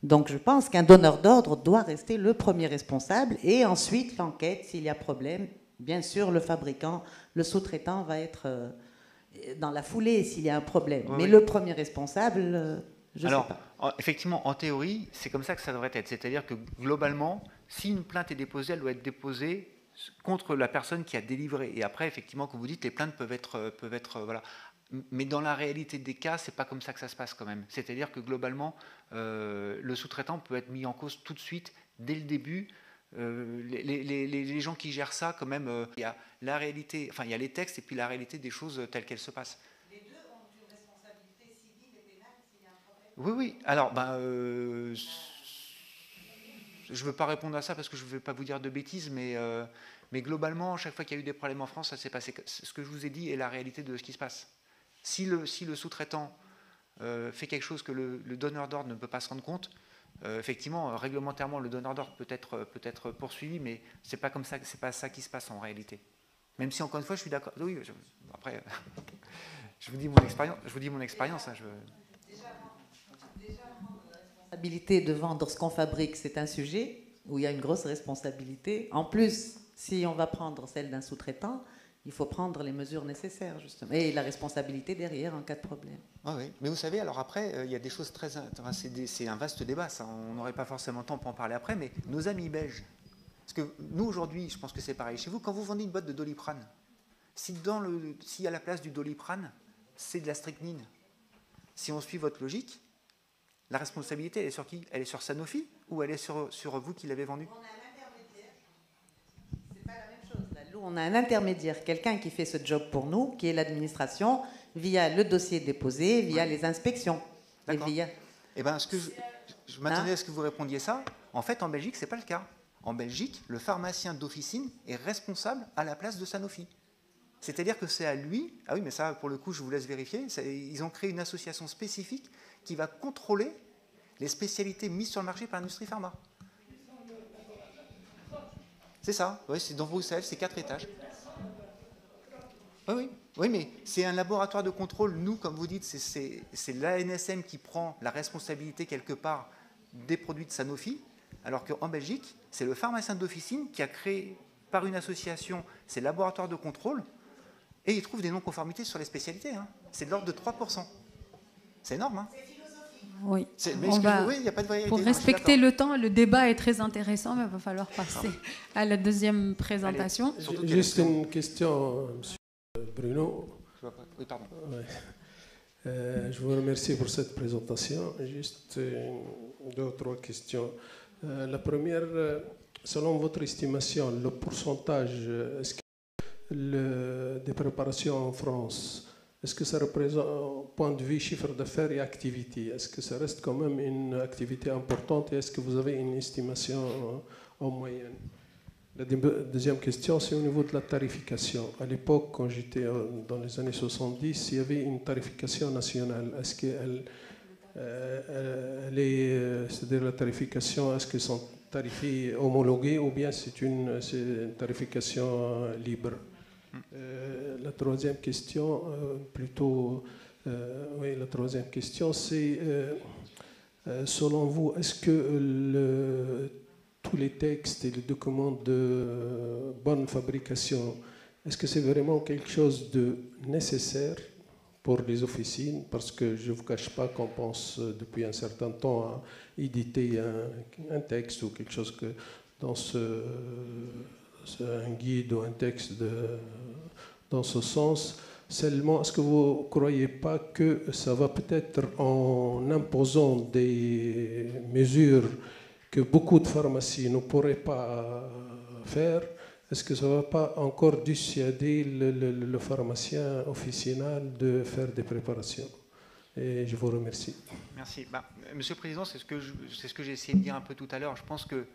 Donc je pense qu'un donneur d'ordre doit rester le premier responsable, et ensuite l'enquête, s'il y a problème, bien sûr le fabricant, le sous-traitant va être dans la foulée s'il y a un problème. Oui, mais oui. Le premier responsable, je ne sais pas. Effectivement, en théorie, c'est comme ça que ça devrait être. C'est-à-dire que globalement, si une plainte est déposée, elle doit être déposée contre la personne qui a délivré. Et après, effectivement, comme vous dites, les plaintes peuvent être voilà. Mais dans la réalité des cas, c'est pas comme ça que ça se passe quand même. C'est-à-dire que globalement, le sous-traitant peut être mis en cause tout de suite, dès le début. Les gens qui gèrent ça, quand même, il y a la réalité, enfin il y a les textes et puis la réalité des choses telles qu'elles se passent. Les deux ont une responsabilité civile et pénale s'il y a un problème. Oui, oui. Alors, je ne veux pas répondre à ça parce que je ne veux pas vous dire de bêtises, mais globalement, chaque fois qu'il y a eu des problèmes en France, ça s'est passé. Ce que je vous ai dit est la réalité de ce qui se passe. Si le sous-traitant fait quelque chose que le donneur d'ordre ne peut pas se rendre compte, effectivement, réglementairement, le donneur d'ordre peut être poursuivi, mais c'est pas comme ça, c'est pas ça qui se passe en réalité. Même si encore une fois, je suis d'accord. Oui, après, je vous dis mon expérience. Je vous dis mon expérience. Hein, Déjà, la responsabilité de vendre ce qu'on fabrique, c'est un sujet où il y a une grosse responsabilité. En plus, si on va prendre celle d'un sous-traitant, il faut prendre les mesures nécessaires, justement. Et la responsabilité derrière en cas de problème. Ah oui, mais vous savez, alors après, il y a des choses très... Enfin, c'est un vaste débat, ça. On n'aurait pas forcément le temps pour en parler après, mais nos amis belges, parce que nous, aujourd'hui, je pense que c'est pareil chez vous, quand vous vendez une boîte de Doliprane, si à la place du Doliprane, c'est de la strychnine, si on suit votre logique, la responsabilité, elle est sur qui? Elle est sur Sanofi ou elle est sur vous qui l'avez vendu? On a un intermédiaire, quelqu'un qui fait ce job pour nous, qui est l'administration, via le dossier déposé, via les inspections. D'accord. Eh ben, je m'attendais à ce que vous répondiez ça. En fait, en Belgique, ce n'est pas le cas. En Belgique, le pharmacien d'officine est responsable à la place de Sanofi. C'est-à-dire que c'est à lui... Ah oui, mais ça, pour le coup, je vous laisse vérifier. Ils ont créé une association spécifique qui va contrôler les spécialités mises sur le marché par l'industrie pharma. C'est ça, oui, c'est dans Bruxelles, c'est 4 étages. Oui, mais c'est un laboratoire de contrôle. Nous, comme vous dites, c'est l'ANSM qui prend la responsabilité quelque part des produits de Sanofi, alors qu'en Belgique, c'est le pharmacien d'officine qui a créé par une association ces laboratoires de contrôle et il trouve des non-conformités sur les spécialités. Hein. C'est de l'ordre de 3%. C'est énorme, hein. Oui. Mais y a pas de variété. Pour respecter le temps, le débat est très intéressant, mais il va falloir passer à la deuxième présentation. Allez, juste une question, M. Bruno. Oui, pardon. Ouais. Je vous remercie pour cette présentation. Juste deux ou trois questions. La première, selon votre estimation, le pourcentage des préparations en France, est-ce que ça représente, point de vue chiffre d'affaires et activité, est-ce que ça reste quand même une activité importante et est-ce que vous avez une estimation en moyenne? La deuxième question, c'est au niveau de la tarification. À l'époque, quand j'étais dans les années 70, il y avait une tarification nationale. Est-ce qu'elle c'est-à-dire la tarification, est-ce qu'elles sont tarifées homologuées ou bien c'est une tarification libre? La troisième question, oui, la troisième question, c'est selon vous, est-ce que tous les textes et les documents de bonne fabrication, est-ce que c'est vraiment quelque chose de nécessaire pour les officines? Parce que je ne vous cache pas qu'on pense depuis un certain temps à éditer un texte ou quelque chose que dans un guide ou un texte dans ce sens. Seulement, est-ce que vous ne croyez pas que ça va peut-être en imposant des mesures que beaucoup de pharmacies ne pourraient pas faire, est-ce que ça ne va pas encore dissuader le pharmacien officinal de faire des préparations? Et je vous remercie. Merci. Monsieur le Président, c'est ce que j'ai essayé de dire un peu tout à l'heure. Je pense que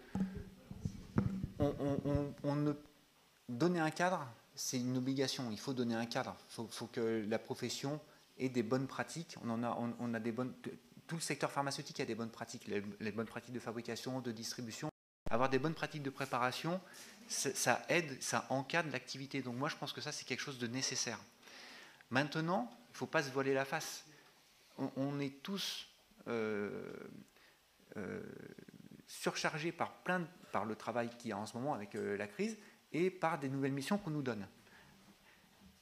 donner un cadre, c'est une obligation. Il faut donner un cadre. Il faut que la profession ait des bonnes pratiques. On a des bonnes... Tout le secteur pharmaceutique a des bonnes pratiques, les bonnes pratiques de fabrication, de distribution. Avoir des bonnes pratiques de préparation, ça aide, ça encadre l'activité. Donc moi, je pense que ça, c'est quelque chose de nécessaire. Maintenant, il ne faut pas se voiler la face. On est tous surchargés par le travail qu'il y a en ce moment avec la crise et par des nouvelles missions qu'on nous donne.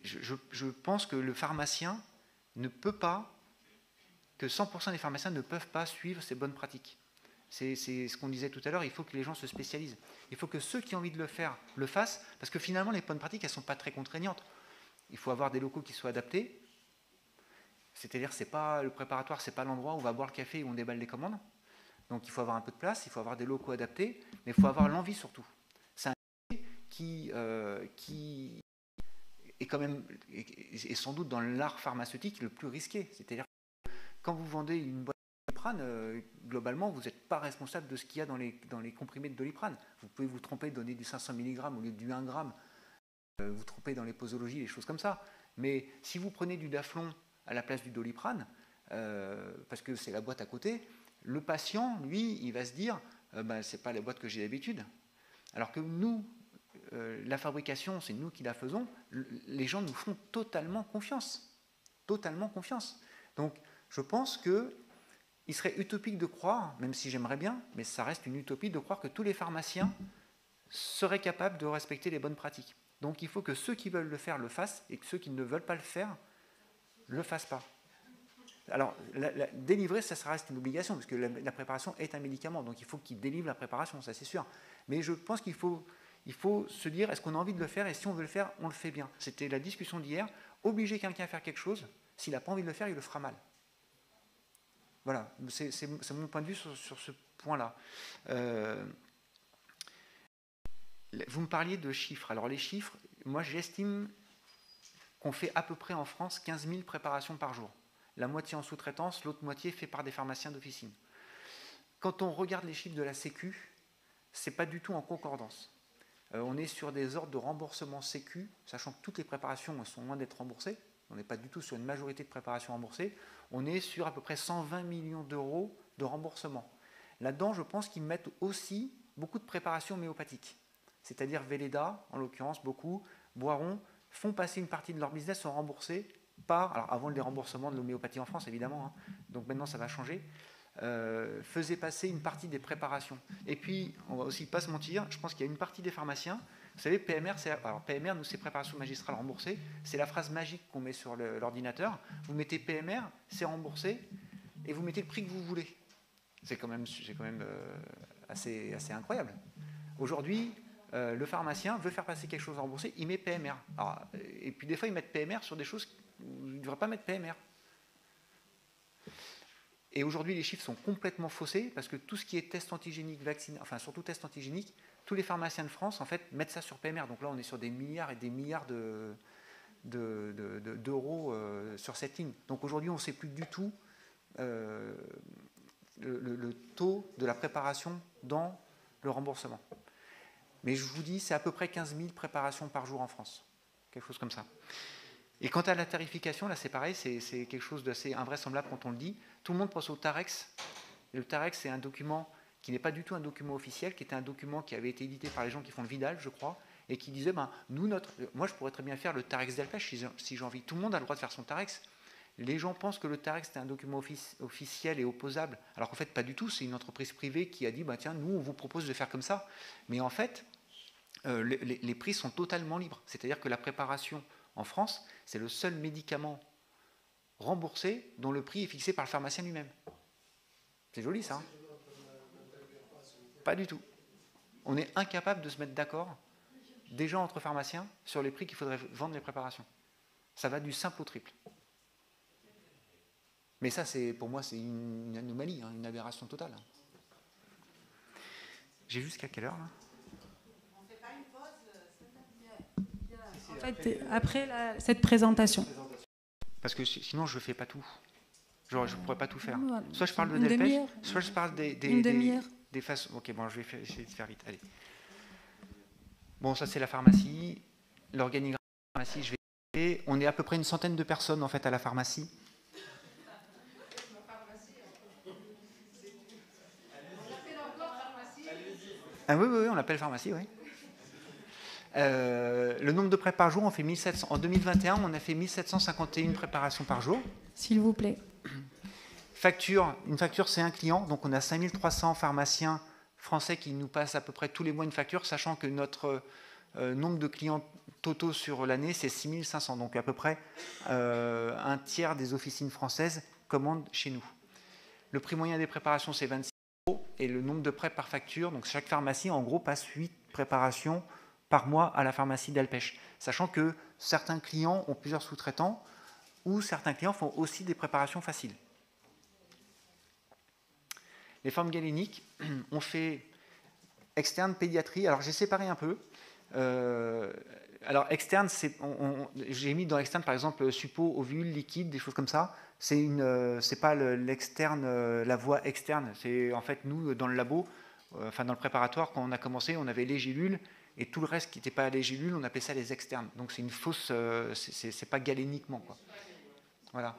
Je pense que le pharmacien ne peut pas, que 100% des pharmaciens ne peuvent pas suivre ces bonnes pratiques. C'est ce qu'on disait tout à l'heure, il faut que les gens se spécialisent. Il faut que ceux qui ont envie de le faire, le fassent, parce que finalement, les bonnes pratiques, elles ne sont pas très contraignantes. Il faut avoir des locaux qui soient adaptés. C'est-à-dire, le préparatoire, ce n'est pas l'endroit où on va boire le café et où on déballe les commandes. Donc, il faut avoir un peu de place, il faut avoir des locaux adaptés, mais il faut avoir l'envie surtout. C'est un métier qui est quand même, et sans doute dans l'art pharmaceutique, le plus risqué. C'est-à-dire, quand vous vendez une boîte de Doliprane, globalement, vous n'êtes pas responsable de ce qu'il y a dans les comprimés de Doliprane. Vous pouvez vous tromper, donner du 500 mg au lieu du 1 g, vous tromper dans les posologies, des choses comme ça. Mais si vous prenez du Daflon à la place du Doliprane, parce que c'est la boîte à côté, le patient, lui, il va se dire c'est pas la boîte que j'ai d'habitude. Alors que nous, la fabrication, c'est nous qui la faisons, les gens nous font totalement confiance. Totalement confiance. Donc, je pense qu'il serait utopique de croire, même si j'aimerais bien, mais ça reste une utopie de croire que tous les pharmaciens seraient capables de respecter les bonnes pratiques. Donc il faut que ceux qui veulent le faire le fassent et que ceux qui ne veulent pas le faire ne le fassent pas. Alors, délivrer, ça reste une obligation, parce que la préparation est un médicament, donc il faut qu'il délivre la préparation, ça c'est sûr. Mais je pense qu'il faut se dire, est-ce qu'on a envie de le faire, et si on veut le faire, on le fait bien. C'était la discussion d'hier, obliger quelqu'un à faire quelque chose, s'il n'a pas envie de le faire, il le fera mal. Voilà, c'est mon point de vue sur ce point-là. Vous me parliez de chiffres. Alors les chiffres, moi j'estime qu'on fait à peu près en France 15 000 préparations par jour. La moitié en sous-traitance, l'autre moitié fait par des pharmaciens d'officine. Quand on regarde les chiffres de la Sécu, ce n'est pas du tout en concordance. On est sur des ordres de remboursement Sécu, sachant que toutes les préparations sont loin d'être remboursées. On n'est pas du tout sur une majorité de préparations remboursées. On est sur à peu près 120 millions d'euros de remboursement. Là-dedans, je pense qu'ils mettent aussi beaucoup de préparations homéopathiques. C'est-à-dire Velleda, en l'occurrence, beaucoup, Boiron, font passer une partie de leur business, sont remboursés alors avant le déremboursement de l'homéopathie en France, évidemment, donc maintenant ça va changer, faisaient passer une partie des préparations. Et puis, on va aussi pas se mentir, je pense qu'il y a une partie des pharmaciens, vous savez, PMR, PMR, nous, c'est préparation magistrale remboursée, c'est la phrase magique qu'on met sur l'ordinateur, vous mettez PMR, c'est remboursé, et vous mettez le prix que vous voulez. C'est quand même assez incroyable. Aujourd'hui, le pharmacien veut faire passer quelque chose remboursé, il met PMR. Alors, et puis des fois, ils mettent PMR sur des choses où ils ne devraient pas mettre PMR. Et aujourd'hui, les chiffres sont complètement faussés parce que tout ce qui est test antigénique, vaccin, enfin surtout test antigénique, tous les pharmaciens de France en fait, mettent ça sur PMR. Donc là, on est sur des milliards et des milliards d'euros sur cette ligne. Donc aujourd'hui, on ne sait plus du tout le taux de la préparation dans le remboursement. Mais je vous dis, c'est à peu près 15 000 préparations par jour en France. Quelque chose comme ça. Et quant à la tarification, là c'est pareil, c'est quelque chose d'assez invraisemblable quand on le dit. Tout le monde pense au TAREX. Et le TAREX, c'est un document qui n'est pas du tout un document officiel, qui était un document qui avait été édité par les gens qui font le Vidal, je crois, et qui disait, moi je pourrais très bien faire le TAREX d'Alpech si j'ai envie. Tout le monde a le droit de faire son TAREX. Les gens pensent que le TAREX c'est un document officiel et opposable, alors qu'en fait pas du tout, c'est une entreprise privée qui a dit, tiens, nous on vous propose de faire comme ça. Mais en fait, les prix sont totalement libres. C'est-à-dire que la préparation en France, c'est le seul médicament remboursé dont le prix est fixé par le pharmacien lui-même. C'est joli ça, hein? Pas du tout. On est incapable de se mettre d'accord, déjà entre pharmaciens, sur les prix qu'il faudrait vendre les préparations. Ça va du simple au triple. Mais ça, pour moi, c'est une anomalie, hein, une aberration totale. J'ai jusqu'à quelle heure là? On ne fait pas une pause. En fait, après cette présentation. Parce que sinon, je ne fais pas tout. Je ne pourrais pas tout faire. Voilà. Soit je parle de Une Delpech, demi-heure. soit je parle Une demi-heure. des façons. Ok, bon, je vais essayer de faire vite. Allez. Bon, ça c'est la pharmacie. L'organigramme de la pharmacie, je vais. On est à peu près une centaine de personnes en fait à la pharmacie. Ah oui, on l'appelle pharmacie, oui. Le nombre de prêts par jour, on fait 1700. En 2021, on a fait 1751 préparations par jour. S'il vous plaît. Une facture, c'est un client. Donc, on a 5300 pharmaciens français qui nous passent à peu près tous les mois une facture, sachant que notre nombre de clients totaux sur l'année, c'est 6500. Donc, à peu près un tiers des officines françaises commandent chez nous. Le prix moyen des préparations, c'est 26 € et le nombre de prêts par facture. Donc, chaque pharmacie, en gros, passe 8 préparations par mois à la pharmacie d'Alpech. Sachant que certains clients ont plusieurs sous-traitants ou certains clients font aussi des préparations faciles. Les formes galéniques, on fait externe, pédiatrie. Alors j'ai séparé un peu. Alors externe, j'ai mis dans externe par exemple suppos, ovules, liquides, des choses comme ça. C'est pas l'externe, la voie externe. C'est en fait nous dans le labo, dans le préparatoire quand on a commencé, on avait les gélules et tout le reste qui n'était pas les gélules, on appelait ça les externes. Donc c'est une fausse, c'est pas galéniquement quoi. Voilà.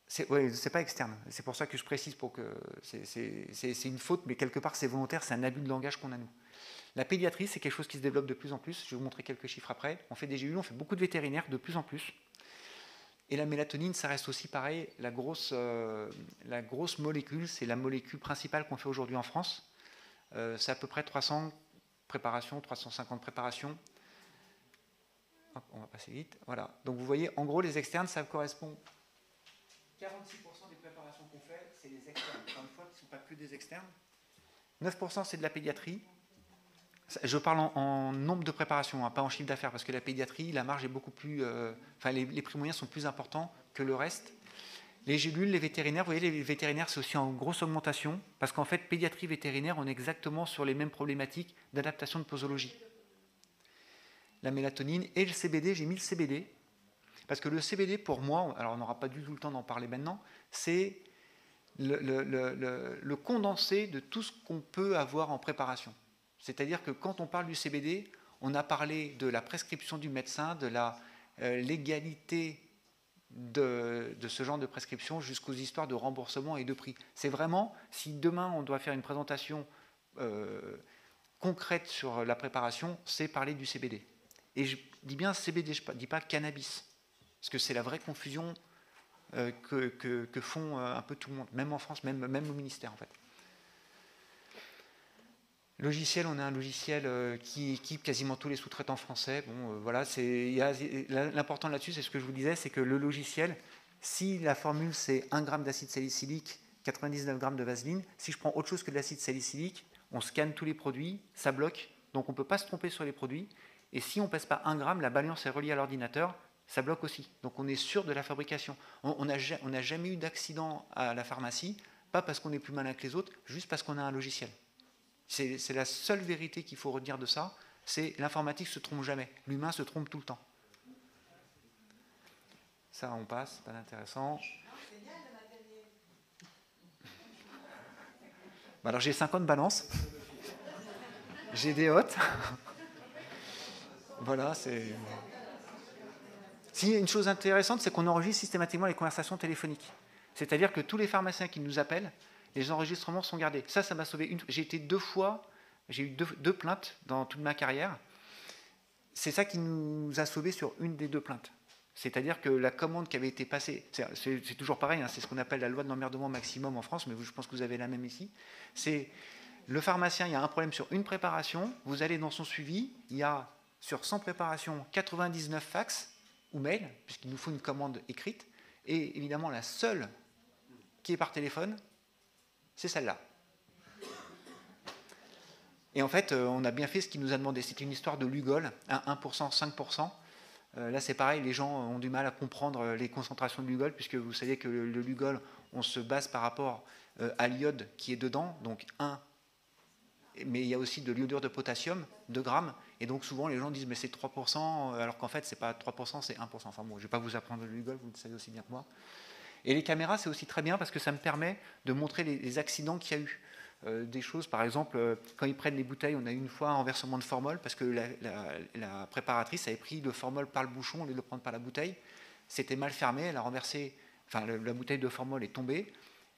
C'est pas externe. C'est pour ça que je précise pour que c'est une faute, mais quelque part c'est volontaire, c'est un abus de langage qu'on a nous. La pédiatrie, c'est quelque chose qui se développe de plus en plus. Je vais vous montrer quelques chiffres après. On fait des gélules, on fait beaucoup de vétérinaires de plus en plus. Et la mélatonine, ça reste aussi pareil. La grosse molécule, c'est la molécule principale qu'on fait aujourd'hui en France. C'est à peu près 300 préparations, 350 préparations. Hop, on va passer vite. Voilà. Donc vous voyez, en gros, les externes, ça correspond. 46% des préparations qu'on fait, c'est les externes. Encore une fois, ce ne sont pas que des externes. 9% c'est de la pédiatrie. Je parle en nombre de préparations, hein, pas en chiffre d'affaires, parce que la pédiatrie, la marge est beaucoup plus... les prix moyens sont plus importants que le reste. Les gélules, les vétérinaires, vous voyez, les vétérinaires, c'est aussi en grosse augmentation, parce qu'en fait, pédiatrie, vétérinaire, on est exactement sur les mêmes problématiques d'adaptation de posologie. La mélatonine et le CBD, j'ai mis le CBD, parce que le CBD, pour moi, alors on n'aura pas du tout le temps d'en parler maintenant, c'est le condensé de tout ce qu'on peut avoir en préparation. C'est-à-dire que quand on parle du CBD, on a parlé de la prescription du médecin, de la légalité de ce genre de prescription jusqu'aux histoires de remboursement et de prix. C'est vraiment, si demain on doit faire une présentation concrète sur la préparation, c'est parler du CBD. Et je dis bien CBD, je ne dis pas cannabis, parce que c'est la vraie confusion que font un peu tout le monde, même en France, même au ministère en fait. Logiciel, on a un logiciel qui équipe quasiment tous les sous-traitants français. Bon, voilà, l'important là-dessus, c'est ce que je vous disais, c'est que le logiciel, si la formule c'est 1 g d'acide salicylique, 99 g de vaseline, si je prends autre chose que de l'acide salicylique, on scanne tous les produits, ça bloque, donc on ne peut pas se tromper sur les produits. Et si on ne pèse pas 1 g, la balance est reliée à l'ordinateur, ça bloque aussi. Donc on est sûr de la fabrication. On n'a jamais eu d'accident à la pharmacie, pas parce qu'on est plus malin que les autres, juste parce qu'on a un logiciel. C'est la seule vérité qu'il faut retenir de ça, c'est l'informatique ne se trompe jamais, l'humain se trompe tout le temps. Ça, on passe, pas intéressant. Alors j'ai 50 balances, j'ai des hôtes. Voilà, c'est... Si, une chose intéressante, c'est qu'on enregistre systématiquement les conversations téléphoniques. C'est-à-dire que tous les pharmaciens qui nous appellent, les enregistrements sont gardés. Ça m'a sauvé j'ai été 2 fois, j'ai eu deux plaintes dans toute ma carrière. C'est ça qui nous a sauvés sur une des 2 plaintes. C'est-à-dire que la commande qui avait été passée, c'est toujours pareil, hein, c'est ce qu'on appelle la loi de l'emmerdement maximum en France, mais je pense que vous avez la même ici. C'est le pharmacien, il y a un problème sur une préparation, vous allez dans son suivi, il y a sur 100 préparations 99 fax ou mail, puisqu'il nous faut une commande écrite, et évidemment la seule qui est par téléphone, c'est celle-là. Et en fait, on a bien fait ce qu'il nous a demandé. C'était une histoire de Lugol, 1%, 5%. Là, c'est pareil, les gens ont du mal à comprendre les concentrations de Lugol, puisque vous savez que le Lugol, on se base par rapport à l'iode qui est dedans, donc 1, mais il y a aussi de l'iodure de potassium, 2 grammes, et donc souvent les gens disent mais c'est 3%, alors qu'en fait c'est pas 3%, c'est 1%. Enfin bon, je ne vais pas vous apprendre le Lugol, vous le savez aussi bien que moi. Et les caméras, c'est aussi très bien parce que ça me permet de montrer les accidents qu'il y a eu. Des choses, par exemple, quand ils prennent les bouteilles, on a eu une fois un renversement de formol parce que la préparatrice avait pris le formol par le bouchon au lieu de le prendre par la bouteille. C'était mal fermé, elle a renversé, enfin la bouteille de formol est tombée.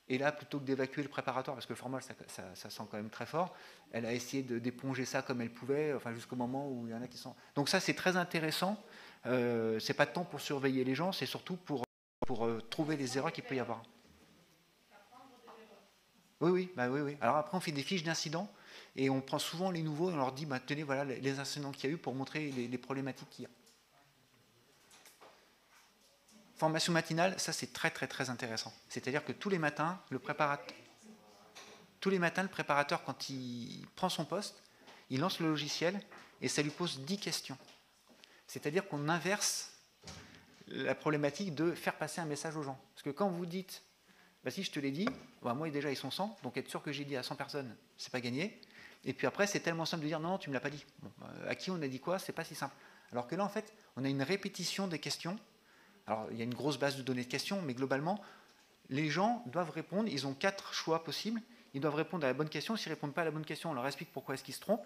Et là, plutôt que d'évacuer le préparatoire, parce que le formol, ça sent quand même très fort, elle a essayé d'éponger ça comme elle pouvait, enfin jusqu'au moment où il y en a qui sont... Donc ça, c'est très intéressant. C'est pas de temps pour surveiller les gens, c'est surtout pour trouver les erreurs qu'il peut y avoir. Oui. Alors après, on fait des fiches d'incidents et on prend souvent les nouveaux et on leur dit, tenez, voilà les incidents qu'il y a eu pour montrer les problématiques qu'il y a. Formation matinale, ça c'est très très très intéressant. C'est-à-dire que tous les matins, le préparateur, quand il prend son poste, il lance le logiciel et ça lui pose 10 questions. C'est-à-dire qu'on inverse la problématique de faire passer un message aux gens. Parce que quand vous dites, si je te l'ai dit, moi déjà ils sont 100, donc être sûr que j'ai dit à 100 personnes, c'est pas gagné. Et puis après, c'est tellement simple de dire non, tu me l'as pas dit. À qui on a dit quoi, c'est pas si simple. Alors que là, en fait, on a une répétition des questions. Alors, il y a une grosse base de données de questions, mais globalement, les gens doivent répondre. Ils ont 4 choix possibles. Ils doivent répondre à la bonne question. S'ils ne répondent pas à la bonne question, on leur explique pourquoi est-ce qu'ils se trompent.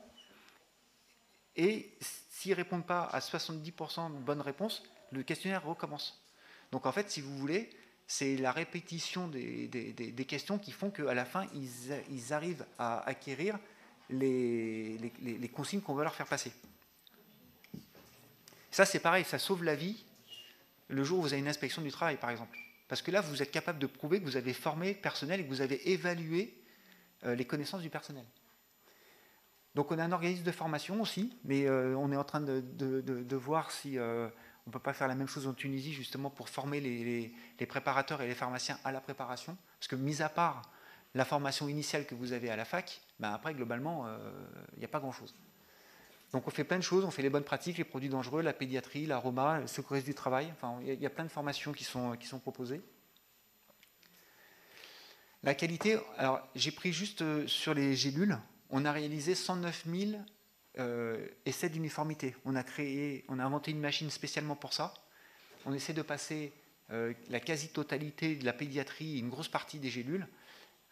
Et s'ils ne répondent pas à 70% de bonnes réponses, le questionnaire recommence. Donc, en fait, si vous voulez, c'est la répétition des questions qui font qu'à la fin, ils arrivent à acquérir les consignes qu'on veut leur faire passer. Ça, c'est pareil, ça sauve la vie le jour où vous avez une inspection du travail, par exemple. Parce que là, vous êtes capable de prouver que vous avez formé le personnel et que vous avez évalué les connaissances du personnel. Donc, on a un organisme de formation aussi, mais on est en train de voir si on ne peut pas faire la même chose en Tunisie, justement, pour former les préparateurs et les pharmaciens à la préparation. Parce que, mis à part la formation initiale que vous avez à la fac, après, globalement, il n'y a pas grand-chose. Donc on fait plein de choses, on fait les bonnes pratiques, les produits dangereux, la pédiatrie, l'aroma, le secourisme du travail. Enfin, il y a plein de formations qui sont proposées. La qualité, alors j'ai pris juste sur les gélules, on a réalisé 109 000 essais d'uniformité. On a inventé une machine spécialement pour ça. On essaie de passer la quasi-totalité de la pédiatrie, une grosse partie des gélules,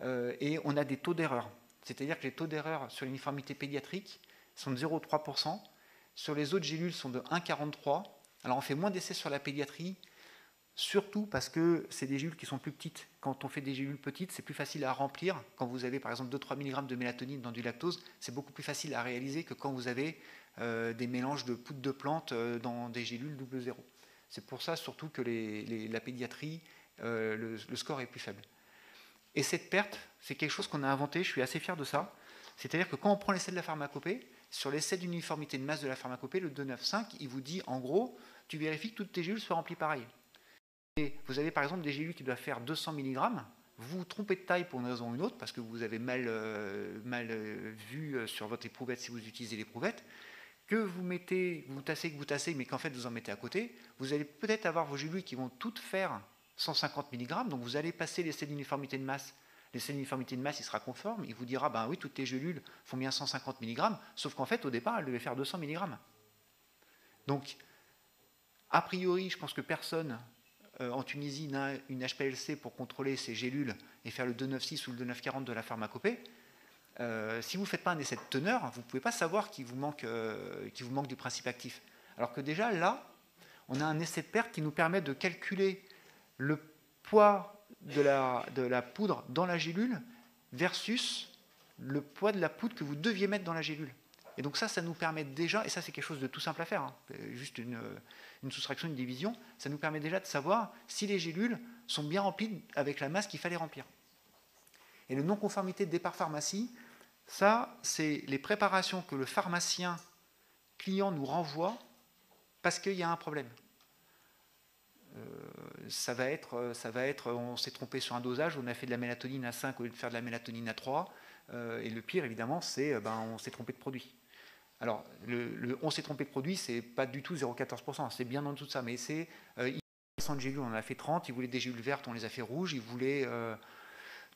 et on a des taux d'erreur. C'est-à-dire que les taux d'erreur sur l'uniformité pédiatrique sont de 0,3%. Sur les autres gélules, sont de 1,43%. Alors on fait moins d'essais sur la pédiatrie, surtout parce que c'est des gélules qui sont plus petites. Quand on fait des gélules petites, c'est plus facile à remplir. Quand vous avez par exemple 2-3 mg de mélatonine dans du lactose, c'est beaucoup plus facile à réaliser que quand vous avez des mélanges de poudre de plante dans des gélules 0,0. C'est pour ça surtout que la pédiatrie, le score est plus faible. Et cette perte, c'est quelque chose qu'on a inventé, je suis assez fier de ça. C'est-à-dire que quand on prend l'essai de la pharmacopée, sur l'essai d'uniformité de masse de la pharmacopée, le 295, il vous dit, en gros, tu vérifies que toutes tes gélules soient remplies pareil. Et vous avez par exemple des gélules qui doivent faire 200 mg, vous vous trompez de taille pour une raison ou une autre, parce que vous avez mal vu sur votre éprouvette si vous utilisez l'éprouvette, que vous tassez, mais qu'en fait vous en mettez à côté, vous allez peut-être avoir vos gélules qui vont toutes faire 150 mg, donc vous allez passer l'essai d'uniformité de masse L'essai d'uniformité de masse, il sera conforme, il vous dira, ben oui, toutes tes gélules font bien 150 mg, sauf qu'en fait, au départ, elles devaient faire 200 mg. Donc, a priori, je pense que personne en Tunisie n'a une HPLC pour contrôler ces gélules et faire le 296 ou le 2940 de la pharmacopée. Si vous ne faites pas un essai de teneur, vous ne pouvez pas savoir qu'il vous manque du principe actif. Alors que déjà, là, on a un essai de perte qui nous permet de calculer le poids de la poudre dans la gélule versus le poids de la poudre que vous deviez mettre dans la gélule. Et donc ça nous permet déjà, et ça c'est quelque chose de tout simple à faire, hein, juste une soustraction, une division, ça nous permet déjà de savoir si les gélules sont bien remplies avec la masse qu'il fallait remplir. Et le non-conformité de départ pharmacie, ça c'est les préparations que le pharmacien client nous renvoie parce qu'il y a un problème. Ça va être, on s'est trompé sur un dosage, on a fait de la mélatonine à 5 au lieu de faire de la mélatonine à 3, et le pire évidemment c'est on s'est trompé de produit. Alors, on s'est trompé de produit, c'est pas du tout 0,14%, c'est bien en dessous de ça, mais c'est 100 de gélules, on en a fait 30, ils voulaient des gélules vertes, on les a fait rouges, ils voulaient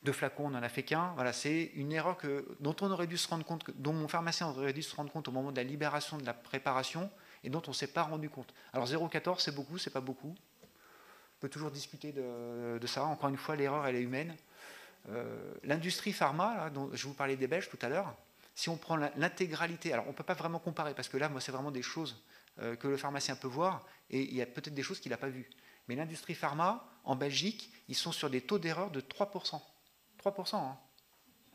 2 flacons, on n'en a fait qu'un. Voilà, c'est une erreur dont on aurait dû se rendre compte, dont mon pharmacien aurait dû se rendre compte au moment de la libération de la préparation, et dont on ne s'est pas rendu compte. Alors 0,14 c'est beaucoup, c'est pas beaucoup. On peut toujours discuter de ça. Encore une fois, l'erreur elle est humaine. L'industrie pharma, là, dont je vous parlais des Belges tout à l'heure, si on prend l'intégralité, alors on ne peut pas vraiment comparer, parce que là, moi, c'est vraiment des choses que le pharmacien peut voir, et il y a peut-être des choses qu'il n'a pas vues. Mais l'industrie pharma, en Belgique, ils sont sur des taux d'erreur de 3%. 3%, hein.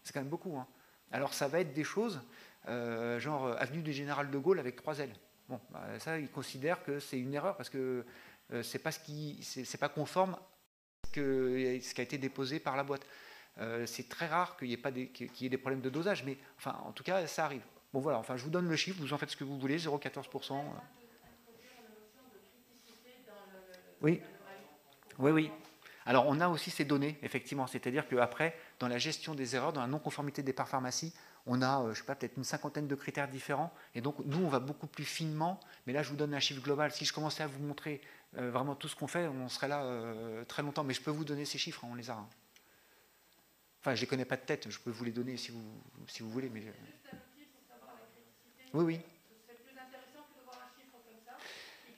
C'est quand même beaucoup. Hein. Alors ça va être des choses, genre avenue du Général de Gaulle avec 3 ailes. Bon, ça, ils considèrent que c'est une erreur, parce que c'est pas conforme à ce qui a été déposé par la boîte. C'est très rare qu'il y ait des problèmes de dosage, mais enfin, en tout cas, ça arrive. Bon voilà, enfin, je vous donne le chiffre, vous en faites ce que vous voulez, 0,14%. Oui, oui, oui. Alors, on a aussi ces données, effectivement, c'est-à-dire qu'après, dans la gestion des erreurs, dans la non-conformité de départ pharmacie, on a, je ne sais pas, peut-être une cinquantaine de critères différents, et donc nous, on va beaucoup plus finement, mais là, je vous donne un chiffre global. Si je commençais à vous montrer vraiment tout ce qu'on fait, on serait là très longtemps, mais je peux vous donner ces chiffres, hein, on les a. Hein. Enfin, je ne les connais pas de tête, je peux vous les donner si vous voulez. Mais oui, oui. C'est plus intéressant que de voir un chiffre comme ça. Il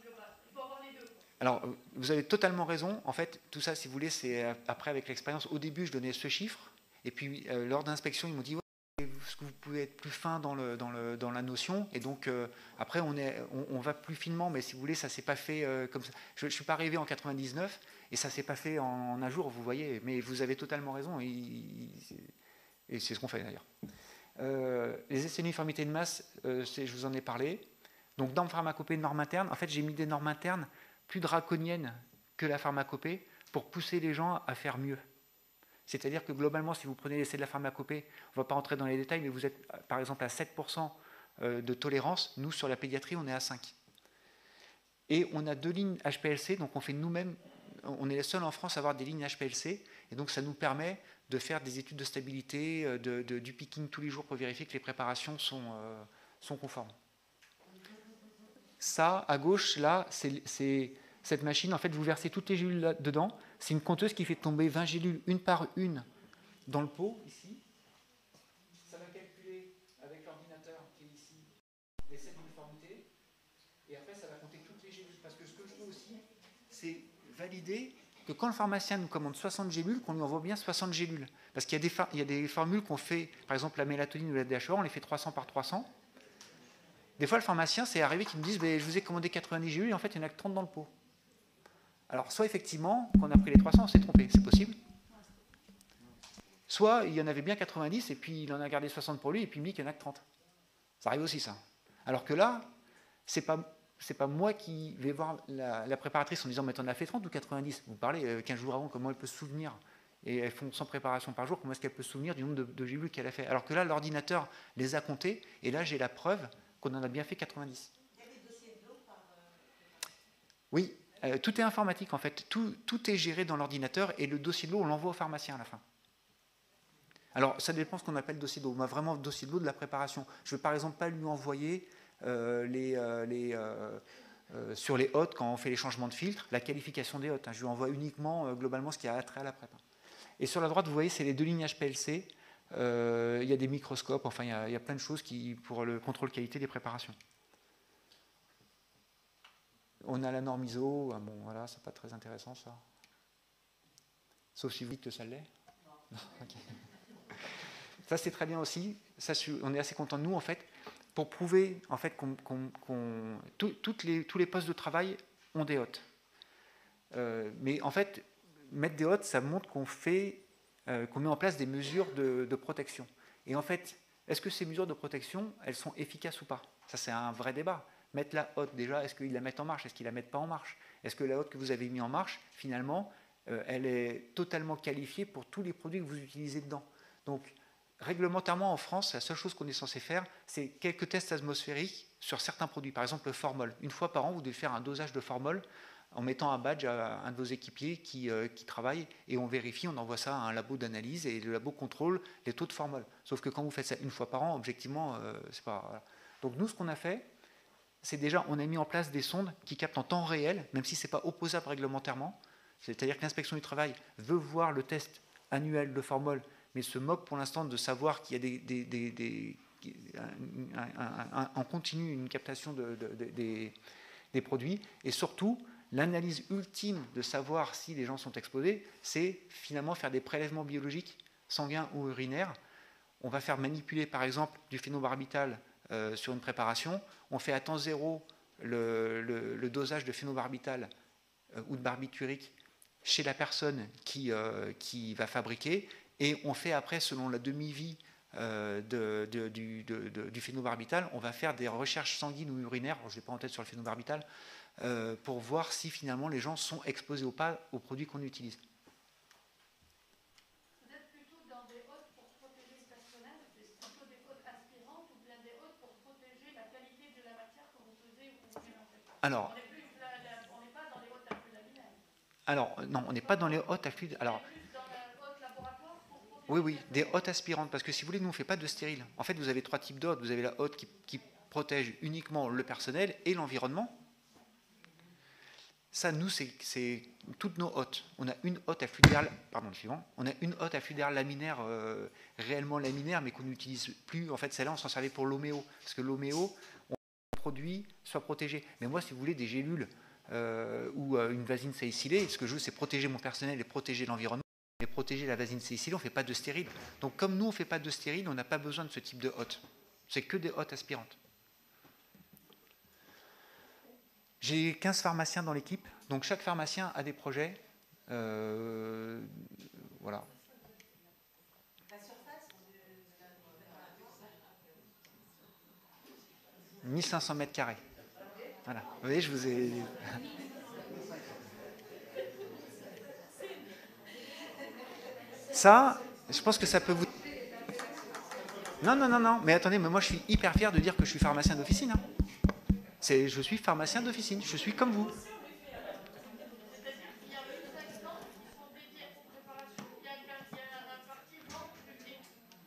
faut avoir les deux. Alors, vous avez totalement raison. En fait, tout ça, si vous voulez, c'est après avec l'expérience. Au début, je donnais ce chiffre, et puis lors d'inspection, ils m'ont dit ouais, est-ce que vous pouvez être plus fin dans la notion. Et donc, après, on va plus finement, mais si vous voulez, ça ne s'est pas fait comme ça. Je ne suis pas arrivé en 99. Et ça ne s'est pas fait en un jour, vous voyez, mais vous avez totalement raison, et c'est ce qu'on fait d'ailleurs. Les essais d'uniformité de masse, je vous en ai parlé. Donc dans la pharmacopée de normes internes, en fait j'ai mis des normes internes plus draconiennes que la pharmacopée pour pousser les gens à faire mieux. C'est-à-dire que globalement, si vous prenez l'essai de la pharmacopée, on ne va pas rentrer dans les détails, mais vous êtes par exemple à 7% de tolérance, nous sur la pédiatrie on est à 5%. Et on a 2 lignes HPLC, donc on fait nous-mêmes. On est les seuls en France à avoir des lignes HPLC, et donc ça nous permet de faire des études de stabilité, du picking tous les jours pour vérifier que les préparations sont conformes. Ça, à gauche, là, c'est cette machine. En fait, vous versez toutes les gélules là, dedans. C'est une compteuse qui fait tomber 20 gélules une par une dans le pot, ici. Ça va calculer avec l'ordinateur qui est ici l'essai d'uniformité, et après, ça va compter toutes les gélules. Parce que ce que je veux aussi, c'est valider que quand le pharmacien nous commande 60 gélules, qu'on lui envoie bien 60 gélules. Parce qu'il y a des formules qu'on fait, par exemple la mélatonine ou la DHEA, on les fait 300 par 300. Des fois, le pharmacien, c'est arrivé qu'il me dise je vous ai commandé 90 gélules et en fait, il n'y en a que 30 dans le pot. Alors, soit effectivement, quand on a pris les 300, on s'est trompé, c'est possible. Soit il y en avait bien 90 et puis il en a gardé 60 pour lui et puis il me dit qu'il n'y en a que 30. Ça arrive aussi, ça. Alors que là, c'est pas moi qui vais voir la préparatrice en disant mais t'en as fait 30 ou 90. Vous parlez 15 jours avant, comment elle peut se souvenir, et elles font 100 préparations par jour, comment est-ce qu'elle peut se souvenir du nombre de gélules qu'elle a fait. Alors que là, l'ordinateur les a comptées, et là j'ai la preuve qu'on en a bien fait 90. Il y a des dossiers de l'eau par... Oui, tout est informatique en fait, tout est géré dans l'ordinateur, et le dossier de l'eau on l'envoie au pharmacien à la fin. Alors ça dépend de ce qu'on appelle dossier de l'eau. Moi vraiment dossier de l'eau de la préparation. Je ne vais par exemple pas lui envoyer sur les hôtes, quand on fait les changements de filtre, la qualification des hôtes. Je lui envoie uniquement globalement ce qui a trait à la prépa. Et sur la droite, vous voyez, c'est les 2 lignes HPLC. Il y a des microscopes, enfin, il y a plein de choses pour le contrôle qualité des préparations. On a la norme ISO. Bon, voilà, c'est pas très intéressant, ça. Sauf si vous dites que ça l'est. Non. Okay. Ça, c'est très bien aussi. Ça, on est assez content de nous, en fait, pour prouver en fait, tous les postes de travail ont des hôtes. Mais en fait, mettre des hôtes, ça montre qu'on met en place des mesures de protection. Et en fait, est-ce que ces mesures de protection, elles sont efficaces ou pas? Ça, c'est un vrai débat. Mettre la hotte, déjà, est-ce qu'ils la mettent en marche? Est-ce qu'ils la mettent pas en marche? Est-ce que la hotte que vous avez mis en marche, finalement, elle est totalement qualifiée pour tous les produits que vous utilisez dedans? Donc, réglementairement, en France, la seule chose qu'on est censé faire, c'est quelques tests atmosphériques sur certains produits. Par exemple, le formol. Une fois par an, vous devez faire un dosage de formol en mettant un badge à un de vos équipiers qui travaille, et on vérifie, on envoie ça à un labo d'analyse, et le labo contrôle les taux de formol. Sauf que quand vous faites ça une fois par an, objectivement, c'est pas... Voilà. Donc nous, ce qu'on a fait, c'est déjà, on a mis en place des sondes qui captent en temps réel, même si ce n'est pas opposable réglementairement. C'est-à-dire que l'inspection du travail veut voir le test annuel de formol, mais se moque pour l'instant de savoir qu'il y a en continu une captation des produits. Et surtout, l'analyse ultime de savoir si les gens sont exposés, c'est finalement faire des prélèvements biologiques, sanguins ou urinaires. On va faire manipuler par exemple du phénobarbital sur une préparation. On fait à temps zéro le dosage de phénobarbital ou de barbiturique chez la personne qui va fabriquer, et on fait après, selon la demi-vie du phénobarbital, on va faire des recherches sanguines ou urinaires, je n'ai pas en tête sur le phénobarbital, pour voir si finalement les gens sont exposés ou pas aux produits qu'on utilise. Vous êtes plutôt dans des hôtes pour protéger le personnel, c'est plutôt des hôtes aspirantes ou bien des hôtes pour protéger la qualité de la matière que vous faisiez ou que vous mélangez? Alors, on n'est pas dans les hôtes à flux laminaires. Alors, non, on n'est pas dans les hôtes à flux. Alors, oui, des hôtes aspirantes, parce que si vous voulez, nous on ne fait pas de stérile. En fait, vous avez 3 types d'hôtes. Vous avez la hôte qui protège uniquement le personnel et l'environnement. Ça, nous, c'est toutes nos hôtes. On a une hôte à flux d'air, pardon, le suivant. On a une hôte à flux d'air laminaire, réellement laminaire, mais qu'on n'utilise plus. En fait, celle-là, on s'en servait pour l'homéo, parce que l'homéo, on produit soit protégé. Mais moi, si vous voulez, des gélules ou une vasine salicylée, ce que je veux, c'est protéger mon personnel et protéger l'environnement. Et protéger la vasine salicylée, on ne fait pas de stérile. Donc comme nous, on ne fait pas de stérile, on n'a pas besoin de ce type de hôte. C'est que des hôtes aspirantes. J'ai 15 pharmaciens dans l'équipe, donc chaque pharmacien a des projets. Voilà. La surface 1500 mètres carrés. Voilà. Vous voyez, je vous ai... Ça, je pense que ça peut vous... Non, mais attendez, mais moi je suis hyper fier de dire que je suis pharmacien d'officine. Hein. Je suis pharmacien d'officine, je suis comme vous.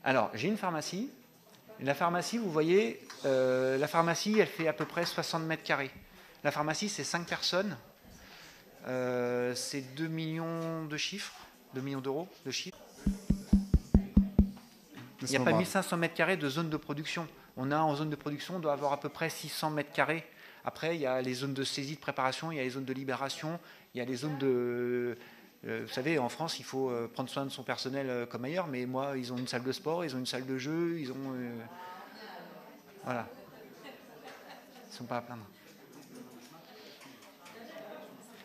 Alors, j'ai une pharmacie. La pharmacie, vous voyez, la pharmacie, elle fait à peu près 60 mètres carrés. La pharmacie, c'est 5 personnes. C'est 2 millions de chiffres. 2 millions d'euros de chiffre. Il n'y a pas 1500 mètres carrés de zone de production. On a en zone de production, on doit avoir à peu près 600 mètres carrés. Après, il y a les zones de saisie, de préparation, il y a les zones de libération, il y a les zones de... vous savez, en France, il faut prendre soin de son personnel comme ailleurs, mais moi, ils ont une salle de sport, ils ont une salle de jeu, ils ont... voilà. Ils ne sont pas à plaindre.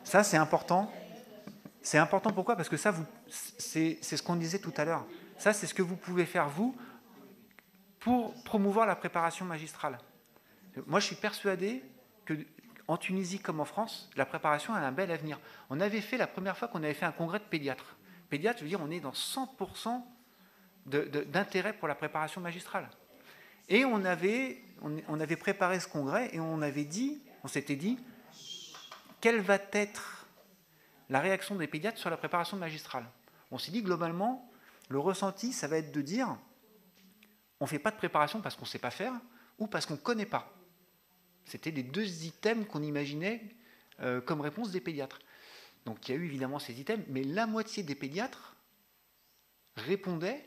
Ça, c'est important. C'est important pourquoi? Parce que ça, c'est ce qu'on disait tout à l'heure. Ça, c'est ce que vous pouvez faire, vous, pour promouvoir la préparation magistrale. Moi, je suis persuadé qu'en Tunisie comme en France, la préparation a un bel avenir. On avait fait la première fois qu'on avait fait un congrès de pédiatres. Pédiatres, je veux dire, on est dans 100% d'intérêt pour la préparation magistrale. Et on avait préparé ce congrès et on s'était dit, quelle va être la réaction des pédiatres sur la préparation magistrale. On s'est dit globalement, le ressenti, ça va être de dire, on ne fait pas de préparation parce qu'on ne sait pas faire ou parce qu'on ne connaît pas. C'était les 2 items qu'on imaginait comme réponse des pédiatres. Donc il y a eu évidemment ces items, mais la moitié des pédiatres répondait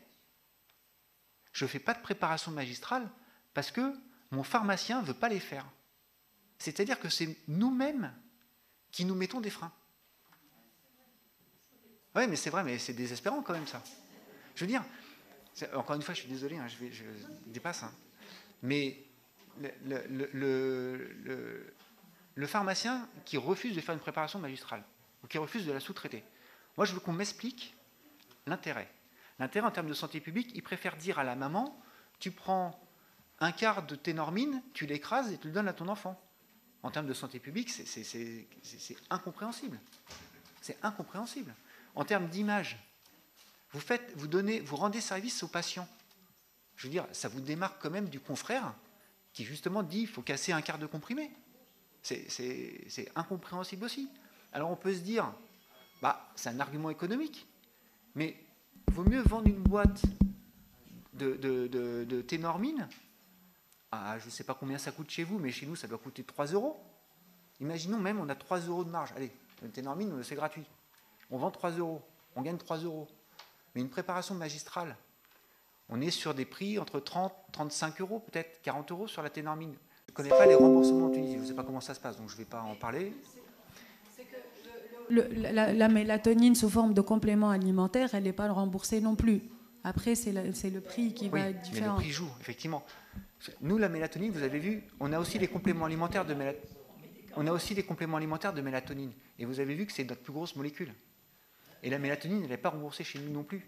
« Je ne fais pas de préparation magistrale parce que mon pharmacien ne veut pas les faire ». C'est-à-dire que c'est nous-mêmes qui nous mettons des freins. Oui, mais c'est vrai, mais c'est désespérant quand même ça. Je veux dire, encore une fois, je suis désolé, hein, je dépasse, hein, mais le pharmacien qui refuse de faire une préparation magistrale, ou qui refuse de la sous-traiter, moi je veux qu'on m'explique l'intérêt. L'intérêt en termes de santé publique, il préfère dire à la maman, tu prends un quart de ténormine, tu l'écrases et tu le donnes à ton enfant. En termes de santé publique, c'est incompréhensible. C'est incompréhensible. En termes d'image, vous rendez service aux patients. Je veux dire, ça vous démarque quand même du confrère qui justement dit qu'il faut casser un quart de comprimé. C'est incompréhensible aussi. Alors on peut se dire, bah, c'est un argument économique, mais il vaut mieux vendre une boîte de ténormine. Ah, je ne sais pas combien ça coûte chez vous, mais chez nous, ça doit coûter 3 €. Imaginons même, on a 3 € de marge. Allez, le ténormine, c'est gratuit. On vend 3 €, on gagne 3 €. Mais une préparation magistrale, on est sur des prix entre 30, 35 €, peut-être 40 € sur la ténormine. Je ne connais pas les remboursements en Tunisie, je ne sais pas comment ça se passe, donc je ne vais pas en parler. La mélatonine sous forme de complément alimentaire, elle n'est pas remboursée non plus. Après, c'est le prix qui va être différent. Mais le prix joue, effectivement. Nous, la mélatonine, vous avez vu, on a aussi des compléments alimentaires de mélatonine. Et vous avez vu que c'est notre plus grosse molécule. Et la mélatonine, elle n'est pas remboursée chez nous non plus.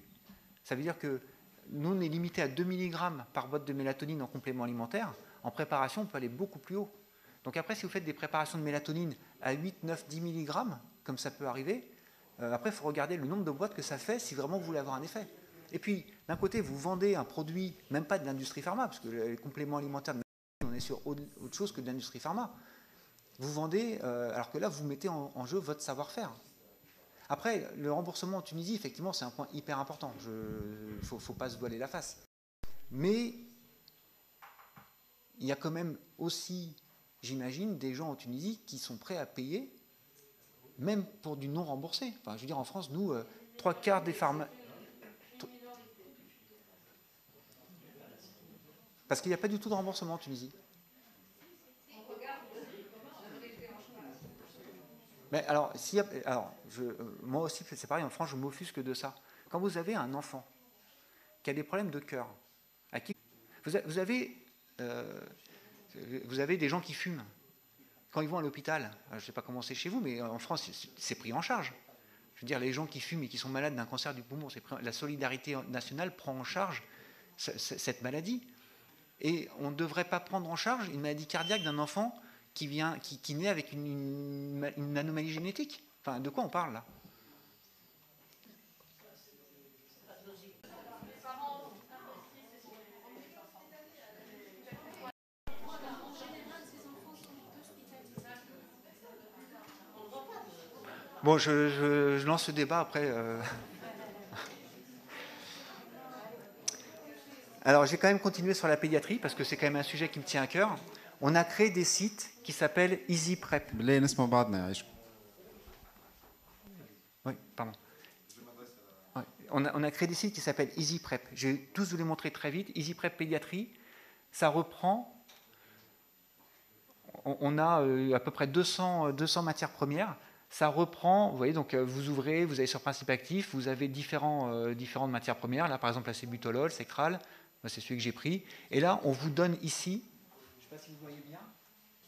Ça veut dire que nous, on est limité à 2 mg par boîte de mélatonine en complément alimentaire. En préparation, on peut aller beaucoup plus haut. Donc après, si vous faites des préparations de mélatonine à 8, 9, 10 mg, comme ça peut arriver, après, il faut regarder le nombre de boîtes que ça fait si vraiment vous voulez avoir un effet. Et puis, d'un côté, vous vendez un produit, même pas de l'industrie pharma, parce que les compléments alimentaires, on est sur autre chose que de l'industrie pharma. Vous vendez, alors que là, vous mettez en jeu votre savoir-faire. Après, le remboursement en Tunisie, effectivement, c'est un point hyper important. Il ne faut pas se voiler la face. Mais il y a quand même aussi, j'imagine, des gens en Tunisie qui sont prêts à payer, même pour du non remboursé. Enfin, je veux dire, en France, nous, 3/4 des pharmaciens... Parce qu'il n'y a pas du tout de remboursement en Tunisie. Mais alors, moi aussi, c'est pareil, en France, je m'offusque de ça. Quand vous avez un enfant qui a des problèmes de cœur, vous avez des gens qui fument. Quand ils vont à l'hôpital, je ne sais pas comment c'est chez vous, mais en France, c'est pris en charge. Je veux dire, les gens qui fument et qui sont malades d'un cancer du poumon, la solidarité nationale prend en charge cette maladie. Et on ne devrait pas prendre en charge une maladie cardiaque d'un enfant qui naît avec une anomalie génétique. Enfin, de quoi on parle là? Bon, je lance ce débat après. Alors, je vais quand même continuer sur la pédiatrie, parce que c'est quand même un sujet qui me tient à cœur. On a créé des sites qui s'appellent Easy Prep. Oui, pardon. Ouais. On a créé des sites qui s'appellent Easy Prep. Je vais tous vous les montrer très vite. Easy Prep pédiatrie, ça reprend... On a à peu près 200 matières premières. Ça reprend, vous voyez, donc vous ouvrez, vous allez sur principe actif, vous avez différentes matières premières. Là, par exemple, là, c'est butolol, Sectral. C'est celui que j'ai pris. Et là, on vous donne ici, je ne sais pas si vous voyez bien,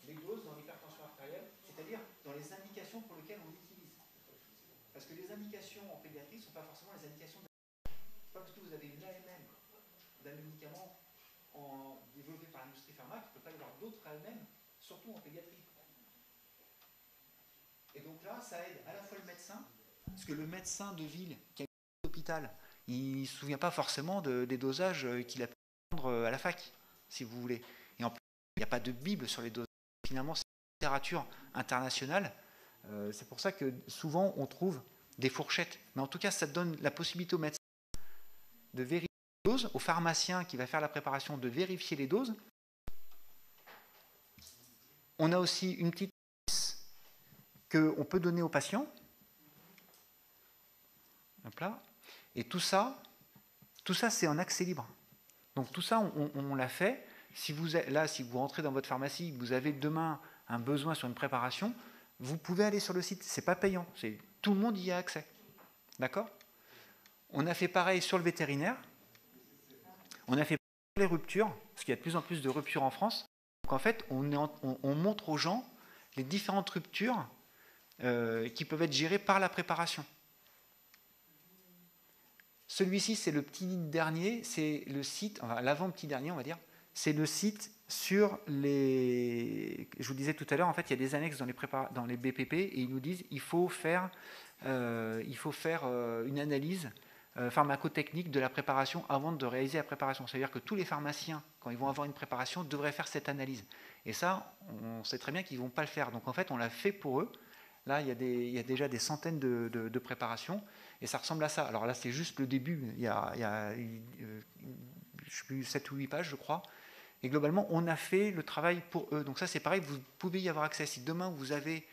les doses dans l'hypertension artérielle, c'est-à-dire dans les indications pour lesquelles on l'utilise. Parce que les indications en pédiatrie ne sont pas forcément les indications de... C'est pas parce que vous avez une AMM d'un médicament développé par l'industrie pharma qu'il ne peut pas y avoir d'autres AMM, surtout en pédiatrie. Et donc là, ça aide à la fois le médecin, parce que le médecin de ville qui a un hôpital, il ne se souvient pas forcément des dosages qu'il a pu prendre à la fac, si vous voulez. Et en plus, il n'y a pas de Bible sur les dosages. Finalement, c'est une littérature internationale. C'est pour ça que souvent, on trouve des fourchettes. Mais en tout cas, ça donne la possibilité au médecin de vérifier les doses, au pharmacien qui va faire la préparation de vérifier les doses. On a aussi une petite liste qu'on peut donner aux patients. Hop là. Et tout ça, Tout ça, c'est en accès libre. Donc tout ça, on l'a fait. Si vous rentrez dans votre pharmacie, vous avez demain un besoin sur une préparation, vous pouvez aller sur le site. Ce n'est pas payant. Tout le monde y a accès. D'accord? On a fait pareil sur le vétérinaire. On a fait sur les ruptures, parce qu'il y a de plus en plus de ruptures en France. Donc en fait, on montre aux gens les différentes ruptures qui peuvent être gérées par la préparation. Celui-ci, c'est le petit dernier, c'est le site, enfin l'avant-petit dernier, on va dire, c'est le site sur les... Je vous disais tout à l'heure, en fait, il y a des annexes dans les BPP et ils nous disent qu'il faut faire une analyse pharmacotechnique de la préparation avant de réaliser la préparation. C'est-à-dire que tous les pharmaciens, quand ils vont avoir une préparation, devraient faire cette analyse. Et ça, on sait très bien qu'ils ne vont pas le faire. Donc en fait, on l'a fait pour eux. Là, il y a déjà des centaines de préparations et ça ressemble à ça. Alors là, c'est juste le début. Il y a je sais plus, 7 ou 8 pages, je crois. Et globalement, on a fait le travail pour eux. Donc ça, c'est pareil, vous pouvez y avoir accès. Si demain, vous avez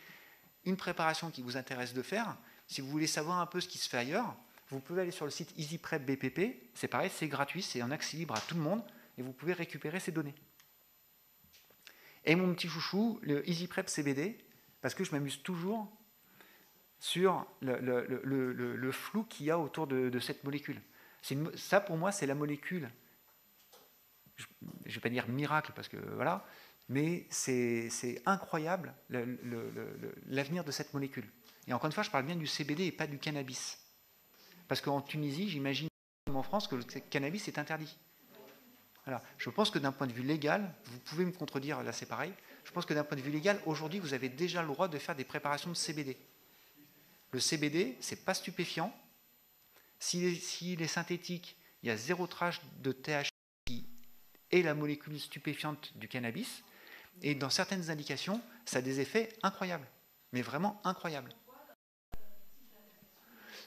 une préparation qui vous intéresse de faire, si vous voulez savoir un peu ce qui se fait ailleurs, vous pouvez aller sur le site EasyPrep BPP. C'est pareil, c'est gratuit, c'est en accès libre à tout le monde et vous pouvez récupérer ces données. Et mon petit chouchou, le EasyPrep CBD, parce que je m'amuse toujours sur le flou qu'il y a autour de cette molécule. Ça, pour moi, c'est la molécule, je ne vais pas dire miracle, parce que voilà, mais c'est incroyable l'avenir de cette molécule. Et encore une fois, je parle bien du CBD et pas du cannabis. Parce qu'en Tunisie, j'imagine en France que le cannabis est interdit. Voilà. Je pense que d'un point de vue légal, vous pouvez me contredire, là c'est pareil, je pense que d'un point de vue légal, aujourd'hui, vous avez déjà le droit de faire des préparations de CBD. Le CBD, ce n'est pas stupéfiant. S'il est synthétique, il y a 0 trace de THC qui est la molécule stupéfiante du cannabis. Et dans certaines indications, ça a des effets incroyables. Mais vraiment incroyables.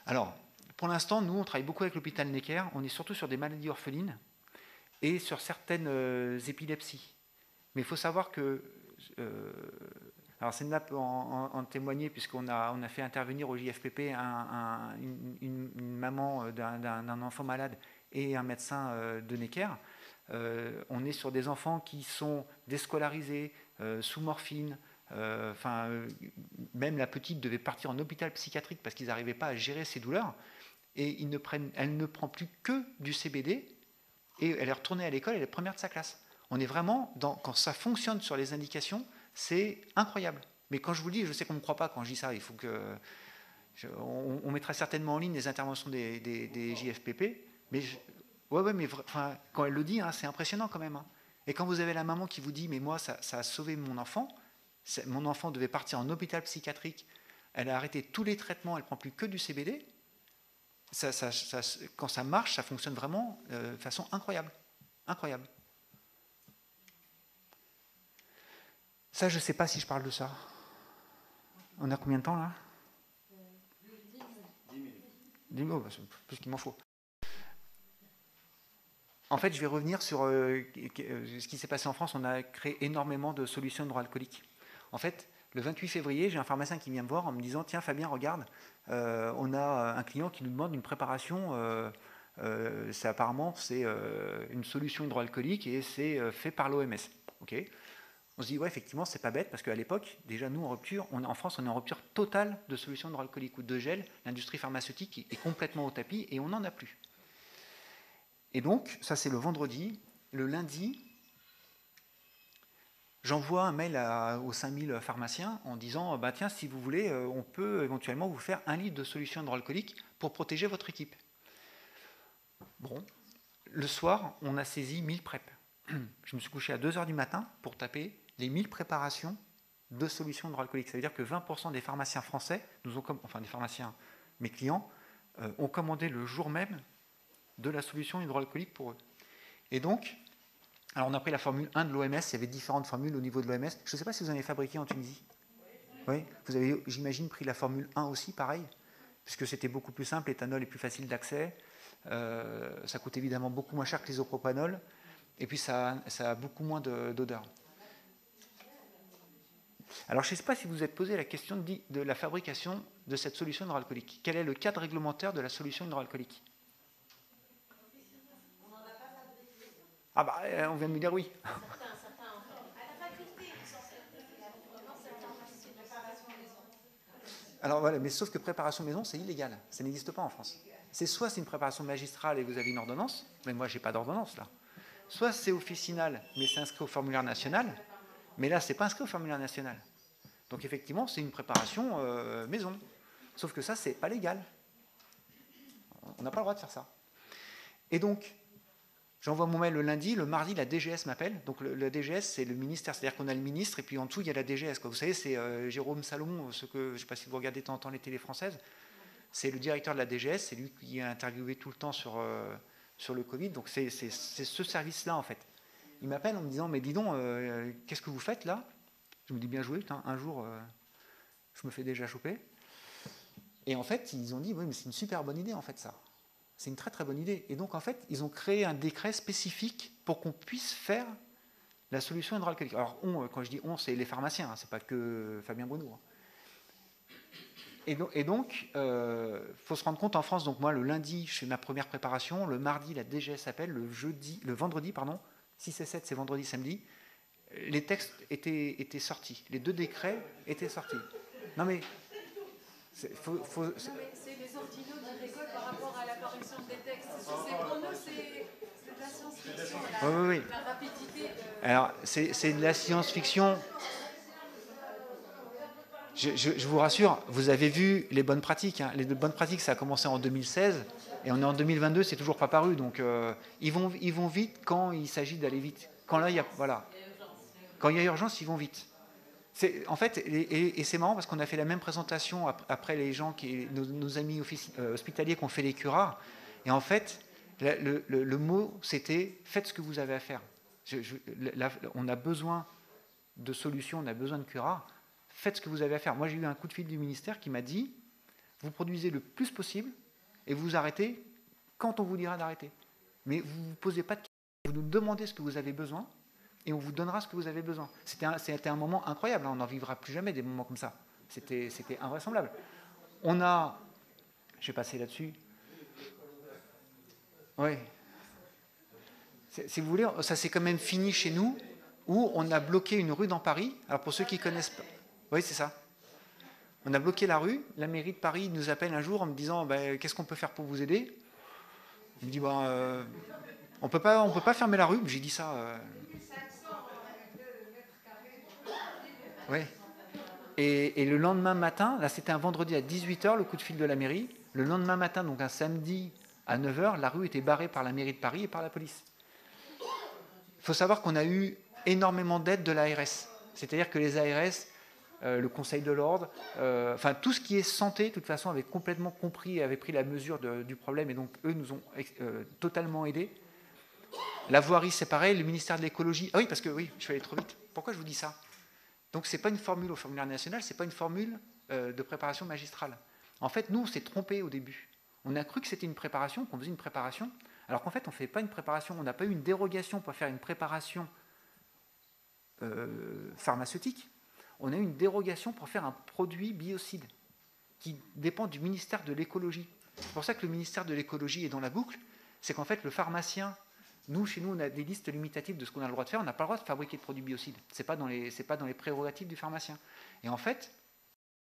Alors, pour l'instant, nous, on travaille beaucoup avec l'hôpital Necker. On est surtout sur des maladies orphelines et sur certaines épilepsies. Mais il faut savoir que... alors, Senna peut en témoigner, puisqu'on a fait intervenir au JFPP une maman d'un enfant malade et un médecin de Necker. On est sur des enfants qui sont déscolarisés, sous morphine. Même la petite devait partir en hôpital psychiatrique parce qu'ils n'arrivaient pas à gérer ses douleurs. Et elle ne prend plus que du CBD et elle est retournée à l'école, elle est première de sa classe. On est vraiment quand ça fonctionne sur les indications, c'est incroyable. Mais quand je vous le dis, je sais qu'on ne me croit pas quand je dis ça. Il faut que on mettra certainement en ligne les interventions des JFPP. Mais quand elle le dit, hein, c'est impressionnant quand même. Hein. Et quand vous avez la maman qui vous dit, mais moi, ça a sauvé mon enfant. Mon enfant devait partir en hôpital psychiatrique. Elle a arrêté tous les traitements. Elle ne prend plus que du CBD. Quand ça marche, ça fonctionne vraiment de façon incroyable. Incroyable. Ça, je ne sais pas si je parle de ça. On a combien de temps, là 10 minutes. C'est plus qu'il m'en faut. En fait, je vais revenir sur ce qui s'est passé en France. On a créé énormément de solutions hydroalcooliques. En fait, le 28 février, j'ai un pharmacien qui vient me voir en me disant « Tiens, Fabien, regarde, on a un client qui nous demande une préparation. Apparemment, c'est une solution hydroalcoolique et c'est fait par l'OMS. » Okay. On se dit, ouais, effectivement, c'est pas bête, parce qu'à l'époque, déjà, nous, en France, on est en rupture totale de solutions hydroalcooliques ou de gel. L'industrie pharmaceutique est complètement au tapis et on n'en a plus. Et donc, ça, c'est le vendredi. Le lundi, j'envoie un mail aux 5000 pharmaciens en disant, bah, tiens, si vous voulez, on peut éventuellement vous faire 1 litre de solution hydroalcoolique pour protéger votre équipe. Bon, le soir, on a saisi 1000 PrEP. Je me suis couché à 2h du matin pour taper les 1000 préparations de solutions hydroalcooliques. Ça veut dire que 20% des pharmaciens français, des pharmaciens, mes clients, ont commandé le jour même de la solution hydroalcoolique pour eux. Et donc, alors on a pris la formule 1 de l'OMS, il y avait différentes formules au niveau de l'OMS. Je ne sais pas si vous en avez fabriqué en Tunisie. Oui, vous avez, j'imagine, pris la formule 1 aussi, pareil, puisque c'était beaucoup plus simple, l'éthanol est plus facile d'accès, ça coûte évidemment beaucoup moins cher que l'isopropanol, et puis ça a beaucoup moins d'odeur. Alors je ne sais pas si vous vous êtes posé la question de la fabrication de cette solution hydroalcoolique. Quel est le cadre réglementaire de la solution hydroalcoolique ? Ah bah, on vient de me dire oui. Alors voilà, mais sauf que préparation maison, c'est illégal. Ça n'existe pas en France. C'est soit c'est une préparation magistrale et vous avez une ordonnance, mais moi j'ai pas d'ordonnance là. Soit c'est officinal, mais c'est inscrit au formulaire national, mais là c'est pas inscrit au formulaire national. Donc effectivement, c'est une préparation maison. Sauf que ça, c'est pas légal. On n'a pas le droit de faire ça. Et donc, j'envoie mon mail le lundi, le mardi, la DGS m'appelle. Donc la DGS, c'est le ministère, c'est-à-dire qu'on a le ministre, et puis en dessous, il y a la DGS. Quoi. Vous savez, c'est Jérôme Salomon, je ne sais pas si vous regardez de temps en temps les télés françaises, c'est le directeur de la DGS, c'est lui qui est interviewé tout le temps sur le Covid. Donc c'est ce service-là, en fait. Il m'appelle en me disant, mais dis donc, qu'est-ce que vous faites là? Je me dis, bien joué, putain, un jour, je me fais déjà choper. Et en fait, ils ont dit, oui, mais c'est une super bonne idée, en fait, ça. C'est une très très bonne idée. Et donc, en fait, ils ont créé un décret spécifique pour qu'on puisse faire la solution hydroalcoolique. Alors, quand je dis on, c'est les pharmaciens, hein, c'est pas que Fabien Bruno. Hein. Et donc, faut se rendre compte, en France, donc moi, le lundi, je fais ma première préparation, le mardi, la DGS s'appelle, le vendredi, 6 et 7, c'est vendredi, samedi, les textes étaient sortis. Les 2 décrets étaient sortis. Non, mais... C'est les ordinaux qui récoltent par rapport à l'apparition des textes. Pour nous, c'est de la science-fiction. Oui. La rapidité. Alors, c'est de la science-fiction. Je vous rassure, vous avez vu les bonnes pratiques. Hein. Les bonnes pratiques, ça a commencé en 2016 et on est en 2022, c'est toujours pas paru. Donc, ils vont vite quand il s'agit d'aller vite. Quand là, il y a quand il y a urgence, ils vont vite. En fait, et c'est marrant parce qu'on a fait la même présentation après les gens, nos amis hospitaliers qui ont fait les curares. Et en fait, le mot, c'était « faites ce que vous avez à faire ». On a besoin de solutions, on a besoin de curares. Faites ce que vous avez à faire. Moi, j'ai eu un coup de fil du ministère qui m'a dit « vous produisez le plus possible et vous arrêtez quand on vous dira d'arrêter. Mais vous ne vous posez pas de questions, vous nous demandez ce que vous avez besoin. » Et on vous donnera ce que vous avez besoin. C'était un moment incroyable, hein. On n'en vivra plus jamais des moments comme ça. C'était invraisemblable. Je vais passer là-dessus. Oui. Si vous voulez, ça s'est quand même fini chez nous, où on a bloqué une rue dans Paris. Alors pour ceux qui ne connaissent pas... Oui, c'est ça. On a bloqué la rue. La mairie de Paris nous appelle un jour en me disant qu'est-ce qu'on peut faire pour vous aider? Je me dis on peut pas fermer la rue. J'ai dit ça... Oui. Et le lendemain matin, là c'était un vendredi à 18h, le coup de fil de la mairie. Le lendemain matin, donc un samedi à 9h, la rue était barrée par la mairie de Paris et par la police. Il faut savoir qu'on a eu énormément d'aide de l'ARS. C'est-à-dire que les ARS, le Conseil de l'Ordre, enfin tout ce qui est santé, de toute façon, avait complètement compris et avait pris la mesure du problème. Et donc eux nous ont totalement aidés. La voirie, c'est pareil. Le ministère de l'écologie... Ah oui, parce que oui, je suis allé trop vite. Pourquoi je vous dis ça? Donc, ce n'est pas une formule au formulaire national, ce n'est pas une formule de préparation magistrale. En fait, nous, on s'est trompé au début. On a cru que c'était une préparation, qu'on faisait une préparation, alors qu'en fait, on ne fait pas une préparation. On n'a pas eu une dérogation pour faire une préparation pharmaceutique. On a eu une dérogation pour faire un produit biocide qui dépend du ministère de l'écologie. C'est pour ça que le ministère de l'écologie est dans la boucle. C'est qu'en fait, le pharmacien... Chez nous, on a des listes limitatives de ce qu'on a le droit de faire. On n'a pas le droit de fabriquer de produits biocides. Ce n'est pas dans les prérogatives du pharmacien. Et en fait,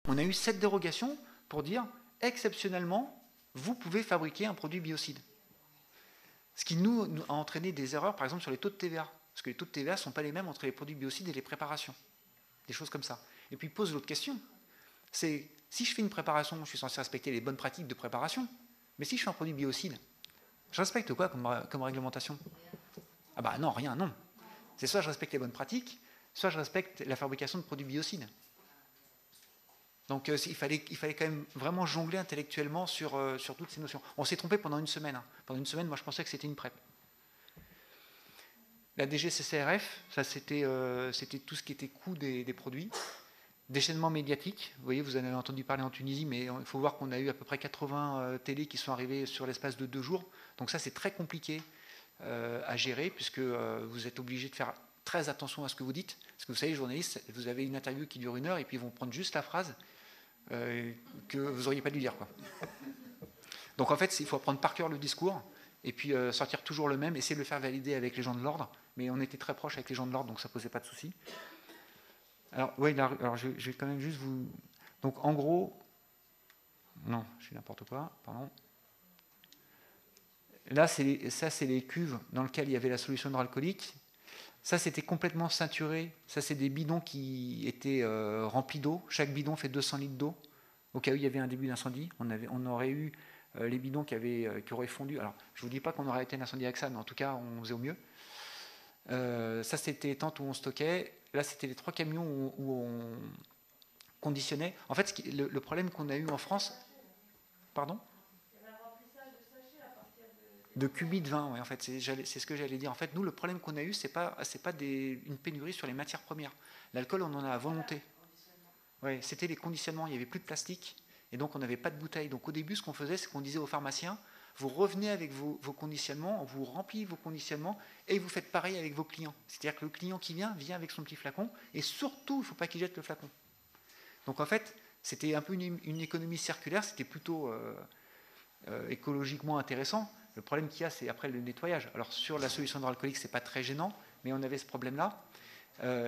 on a eu cette dérogation pour dire, exceptionnellement, vous pouvez fabriquer un produit biocide. Ce qui nous a entraîné des erreurs, par exemple, sur les taux de TVA. Parce que les taux de TVA ne sont pas les mêmes entre les produits biocides et les préparations. Des choses comme ça. Et puis, pose l'autre question. C'est, si je fais une préparation, je suis censé respecter les bonnes pratiques de préparation. Mais si je fais un produit biocide, je respecte quoi comme réglementation? Ah bah non, rien, non. C'est soit je respecte les bonnes pratiques, soit je respecte la fabrication de produits biocides. Donc il fallait quand même vraiment jongler intellectuellement sur toutes ces notions. On s'est trompé pendant une semaine. Hein. Pendant une semaine, moi je pensais que c'était une PrEP. La DGCCRF, ça c'était tout ce qui était coût des produits. Déchaînement médiatique, vous voyez, vous en avez entendu parler en Tunisie, mais il faut voir qu'on a eu à peu près 80 télés qui sont arrivées sur l'espace de 2 jours. Donc ça, c'est très compliqué à gérer, puisque vous êtes obligé de faire très attention à ce que vous dites. Parce que vous savez, les journalistes, vous avez une interview qui dure 1 heure, et puis ils vont prendre juste la phrase que vous n'auriez pas dû dire, quoi. Donc en fait, il faut apprendre par cœur le discours, et puis sortir toujours le même, essayer de le faire valider avec les gens de l'ordre, mais on était très proche avec les gens de l'ordre, donc ça ne posait pas de souci. Alors, ouais, alors je vais quand même juste vous... Donc, en gros... Non, je suis n'importe quoi, pardon. Là, ça, c'est les cuves dans lesquelles il y avait la solution hydroalcoolique. Ça, c'était complètement ceinturé. Ça, c'est des bidons qui étaient remplis d'eau. Chaque bidon fait 200 litres d'eau. Au cas où il y avait un début d'incendie, on aurait eu les bidons qui auraient fondu. Alors, je ne vous dis pas qu'on aurait été l'incendie avec ça, mais en tout cas, on faisait au mieux. Ça, c'était les tentes où on stockait. Là, c'était les 3 camions où on conditionnait. En fait, le problème qu'on a eu en France... Pardon ? De cubis de vin, ouais, en fait, c'est ce que j'allais dire. En fait, nous, le problème qu'on a eu, c'est pas une pénurie sur les matières premières. L'alcool, on en a à volonté. Ouais, c'était les conditionnements, il n'y avait plus de plastique, et donc on n'avait pas de bouteilles. Donc au début, ce qu'on faisait, c'est qu'on disait aux pharmaciens, vous revenez avec vos conditionnements, vous remplissez vos conditionnements, et vous faites pareil avec vos clients. C'est-à-dire que le client qui vient avec son petit flacon, et surtout, il ne faut pas qu'il jette le flacon. Donc en fait, c'était un peu une économie circulaire, c'était plutôt écologiquement intéressant. Le problème qu'il y a, c'est après le nettoyage. Alors sur la solution hydroalcoolique, c'est pas très gênant, mais on avait ce problème-là.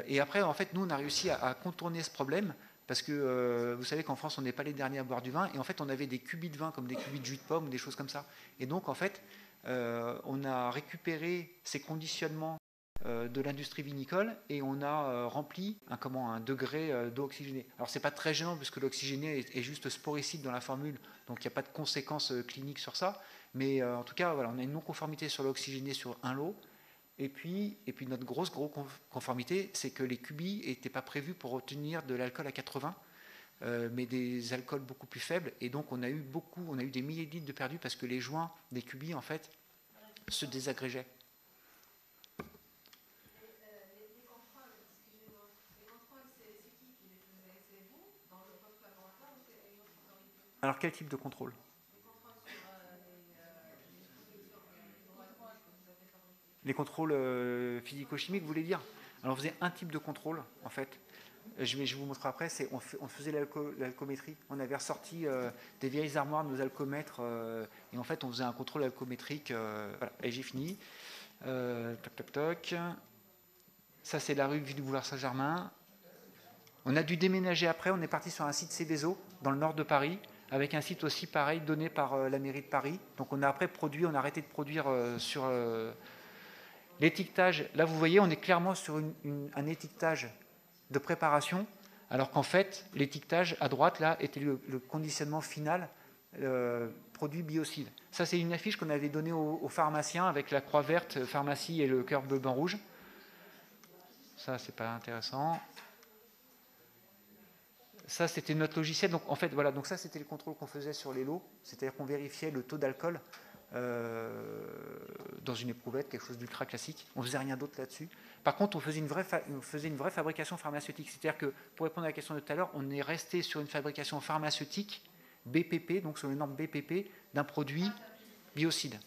Et après, en fait, nous, on a réussi à contourner ce problème, parce que vous savez qu'en France, on n'est pas les derniers à boire du vin, et en fait, on avait des cubis de vin, comme des cubis de jus de pomme, ou des choses comme ça. Et donc, en fait, on a récupéré ces conditionnements de l'industrie vinicole, et on a rempli un degré d'eau oxygénée. Alors, c'est pas très gênant, puisque l'oxygéné est juste sporicide dans la formule, donc il n'y a pas de conséquences cliniques sur ça. Mais en tout cas, voilà, on a une non-conformité sur l'oxygéné sur un lot. Et puis notre grosse conformité, c'est que les cubis n'étaient pas prévus pour obtenir de l'alcool à 80, mais des alcools beaucoup plus faibles. Et donc on a eu des milliers de litres de perdus parce que les joints des cubis, en fait, se désagrégeaient. Les contrôles, excusez-moi, les contrôles, c'est qui les faisait? C'est vous, dans votre laboratoire, ou c'est une autre autorité? Alors quel type de contrôle? Les contrôles physico-chimiques, vous voulez dire? Alors, on faisait un type de contrôle, en fait. Je vous montrerai après. On faisait l'alcométrie. On avait ressorti des vieilles armoires de nos alcomètres. Et en fait, on faisait un contrôle alcométrique. Voilà. Et j'ai fini. Toc, toc, toc. Ça, c'est la rue du boulevard Saint-Germain. On a dû déménager après. On est parti sur un site Céveso, dans le nord de Paris, avec un site aussi pareil, donné par la mairie de Paris. Donc, on a après produit, on a arrêté de produire sur... l'étiquetage, là vous voyez, on est clairement sur un étiquetage de préparation, alors qu'en fait, l'étiquetage à droite, là, était le conditionnement final, produit biocide. Ça, c'est une affiche qu'on avait donnée aux pharmaciens avec la croix verte, pharmacie, et le cœur bleu, blanc, rouge. Ça, c'est pas intéressant. Ça, c'était notre logiciel. Donc, en fait, voilà, donc ça, c'était le contrôle qu'on faisait sur les lots, c'est-à-dire qu'on vérifiait le taux d'alcool dans une éprouvette, quelque chose d'ultra classique. On ne faisait rien d'autre là-dessus. Par contre, on faisait une vraie fabrication pharmaceutique. C'est-à-dire que, pour répondre à la question de tout à l'heure, on est resté sur une fabrication pharmaceutique BPP, donc sur les normes BPP, d'un produit biocide,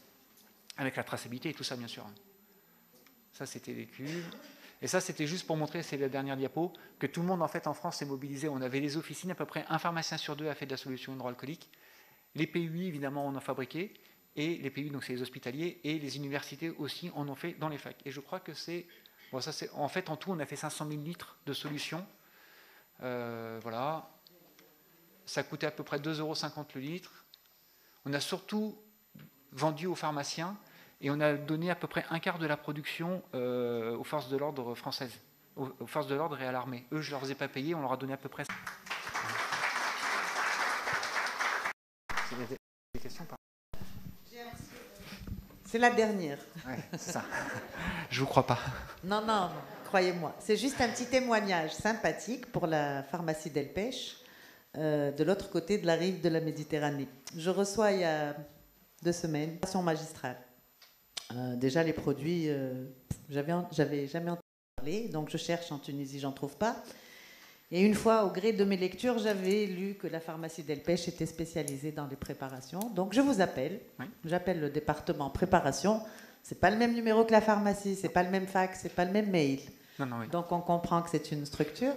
avec la traçabilité et tout ça, bien sûr. Ça, c'était les cuves. Et ça, c'était juste pour montrer, c'est la dernière diapo, que tout le monde, en fait, en France, s'est mobilisé. On avait les officines, à peu près un pharmacien sur 2 a fait de la solution hydroalcoolique. Les PUI, évidemment, on en fabriqué. Et les PUI, donc c'est les hospitaliers, et les universités aussi en ont fait dans les facs. Et je crois que c'est... Bon, ça, en fait, en tout, on a fait 500 000 litres de solution. Voilà. Ça coûtait à peu près 2,50 € le litre. On a surtout vendu aux pharmaciens, et on a donné à peu près un quart de la production aux forces de l'ordre françaises, aux forces de l'ordre et à l'armée. Eux, je ne leur ai pas payé, on leur a donné à peu près... Des questions par... C'est la dernière. Ouais, c'est ça. Je vous crois pas. Non, non, croyez-moi. C'est juste un petit témoignage sympathique pour la pharmacie Delpech, de l'autre côté de la rive de la Méditerranée. Je reçois il y a 2 semaines, une formation magistrale. Déjà, les produits, j'avais jamais entendu parler, donc je cherche en Tunisie, j'en trouve pas. Et une fois, au gré de mes lectures, j'avais lu que la pharmacie Delpech était spécialisée dans les préparations. Donc je vous appelle. Oui. J'appelle le département préparation. C'est pas le même numéro que la pharmacie, c'est pas le même fax, c'est pas le même mail. Non, oui. Donc on comprend que c'est une structure.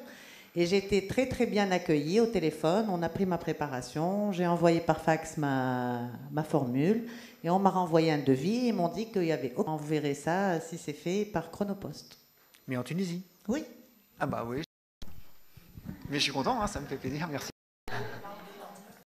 Et j'ai été très très bien accueillie au téléphone. On a pris ma préparation, j'ai envoyé par fax ma formule et on m'a renvoyé un devis et m'ont dit qu'il y avait... On verrait ça si c'est fait par Chronopost. Mais en Tunisie? Oui. Ah bah oui. Mais je suis content, hein, ça me fait plaisir, merci.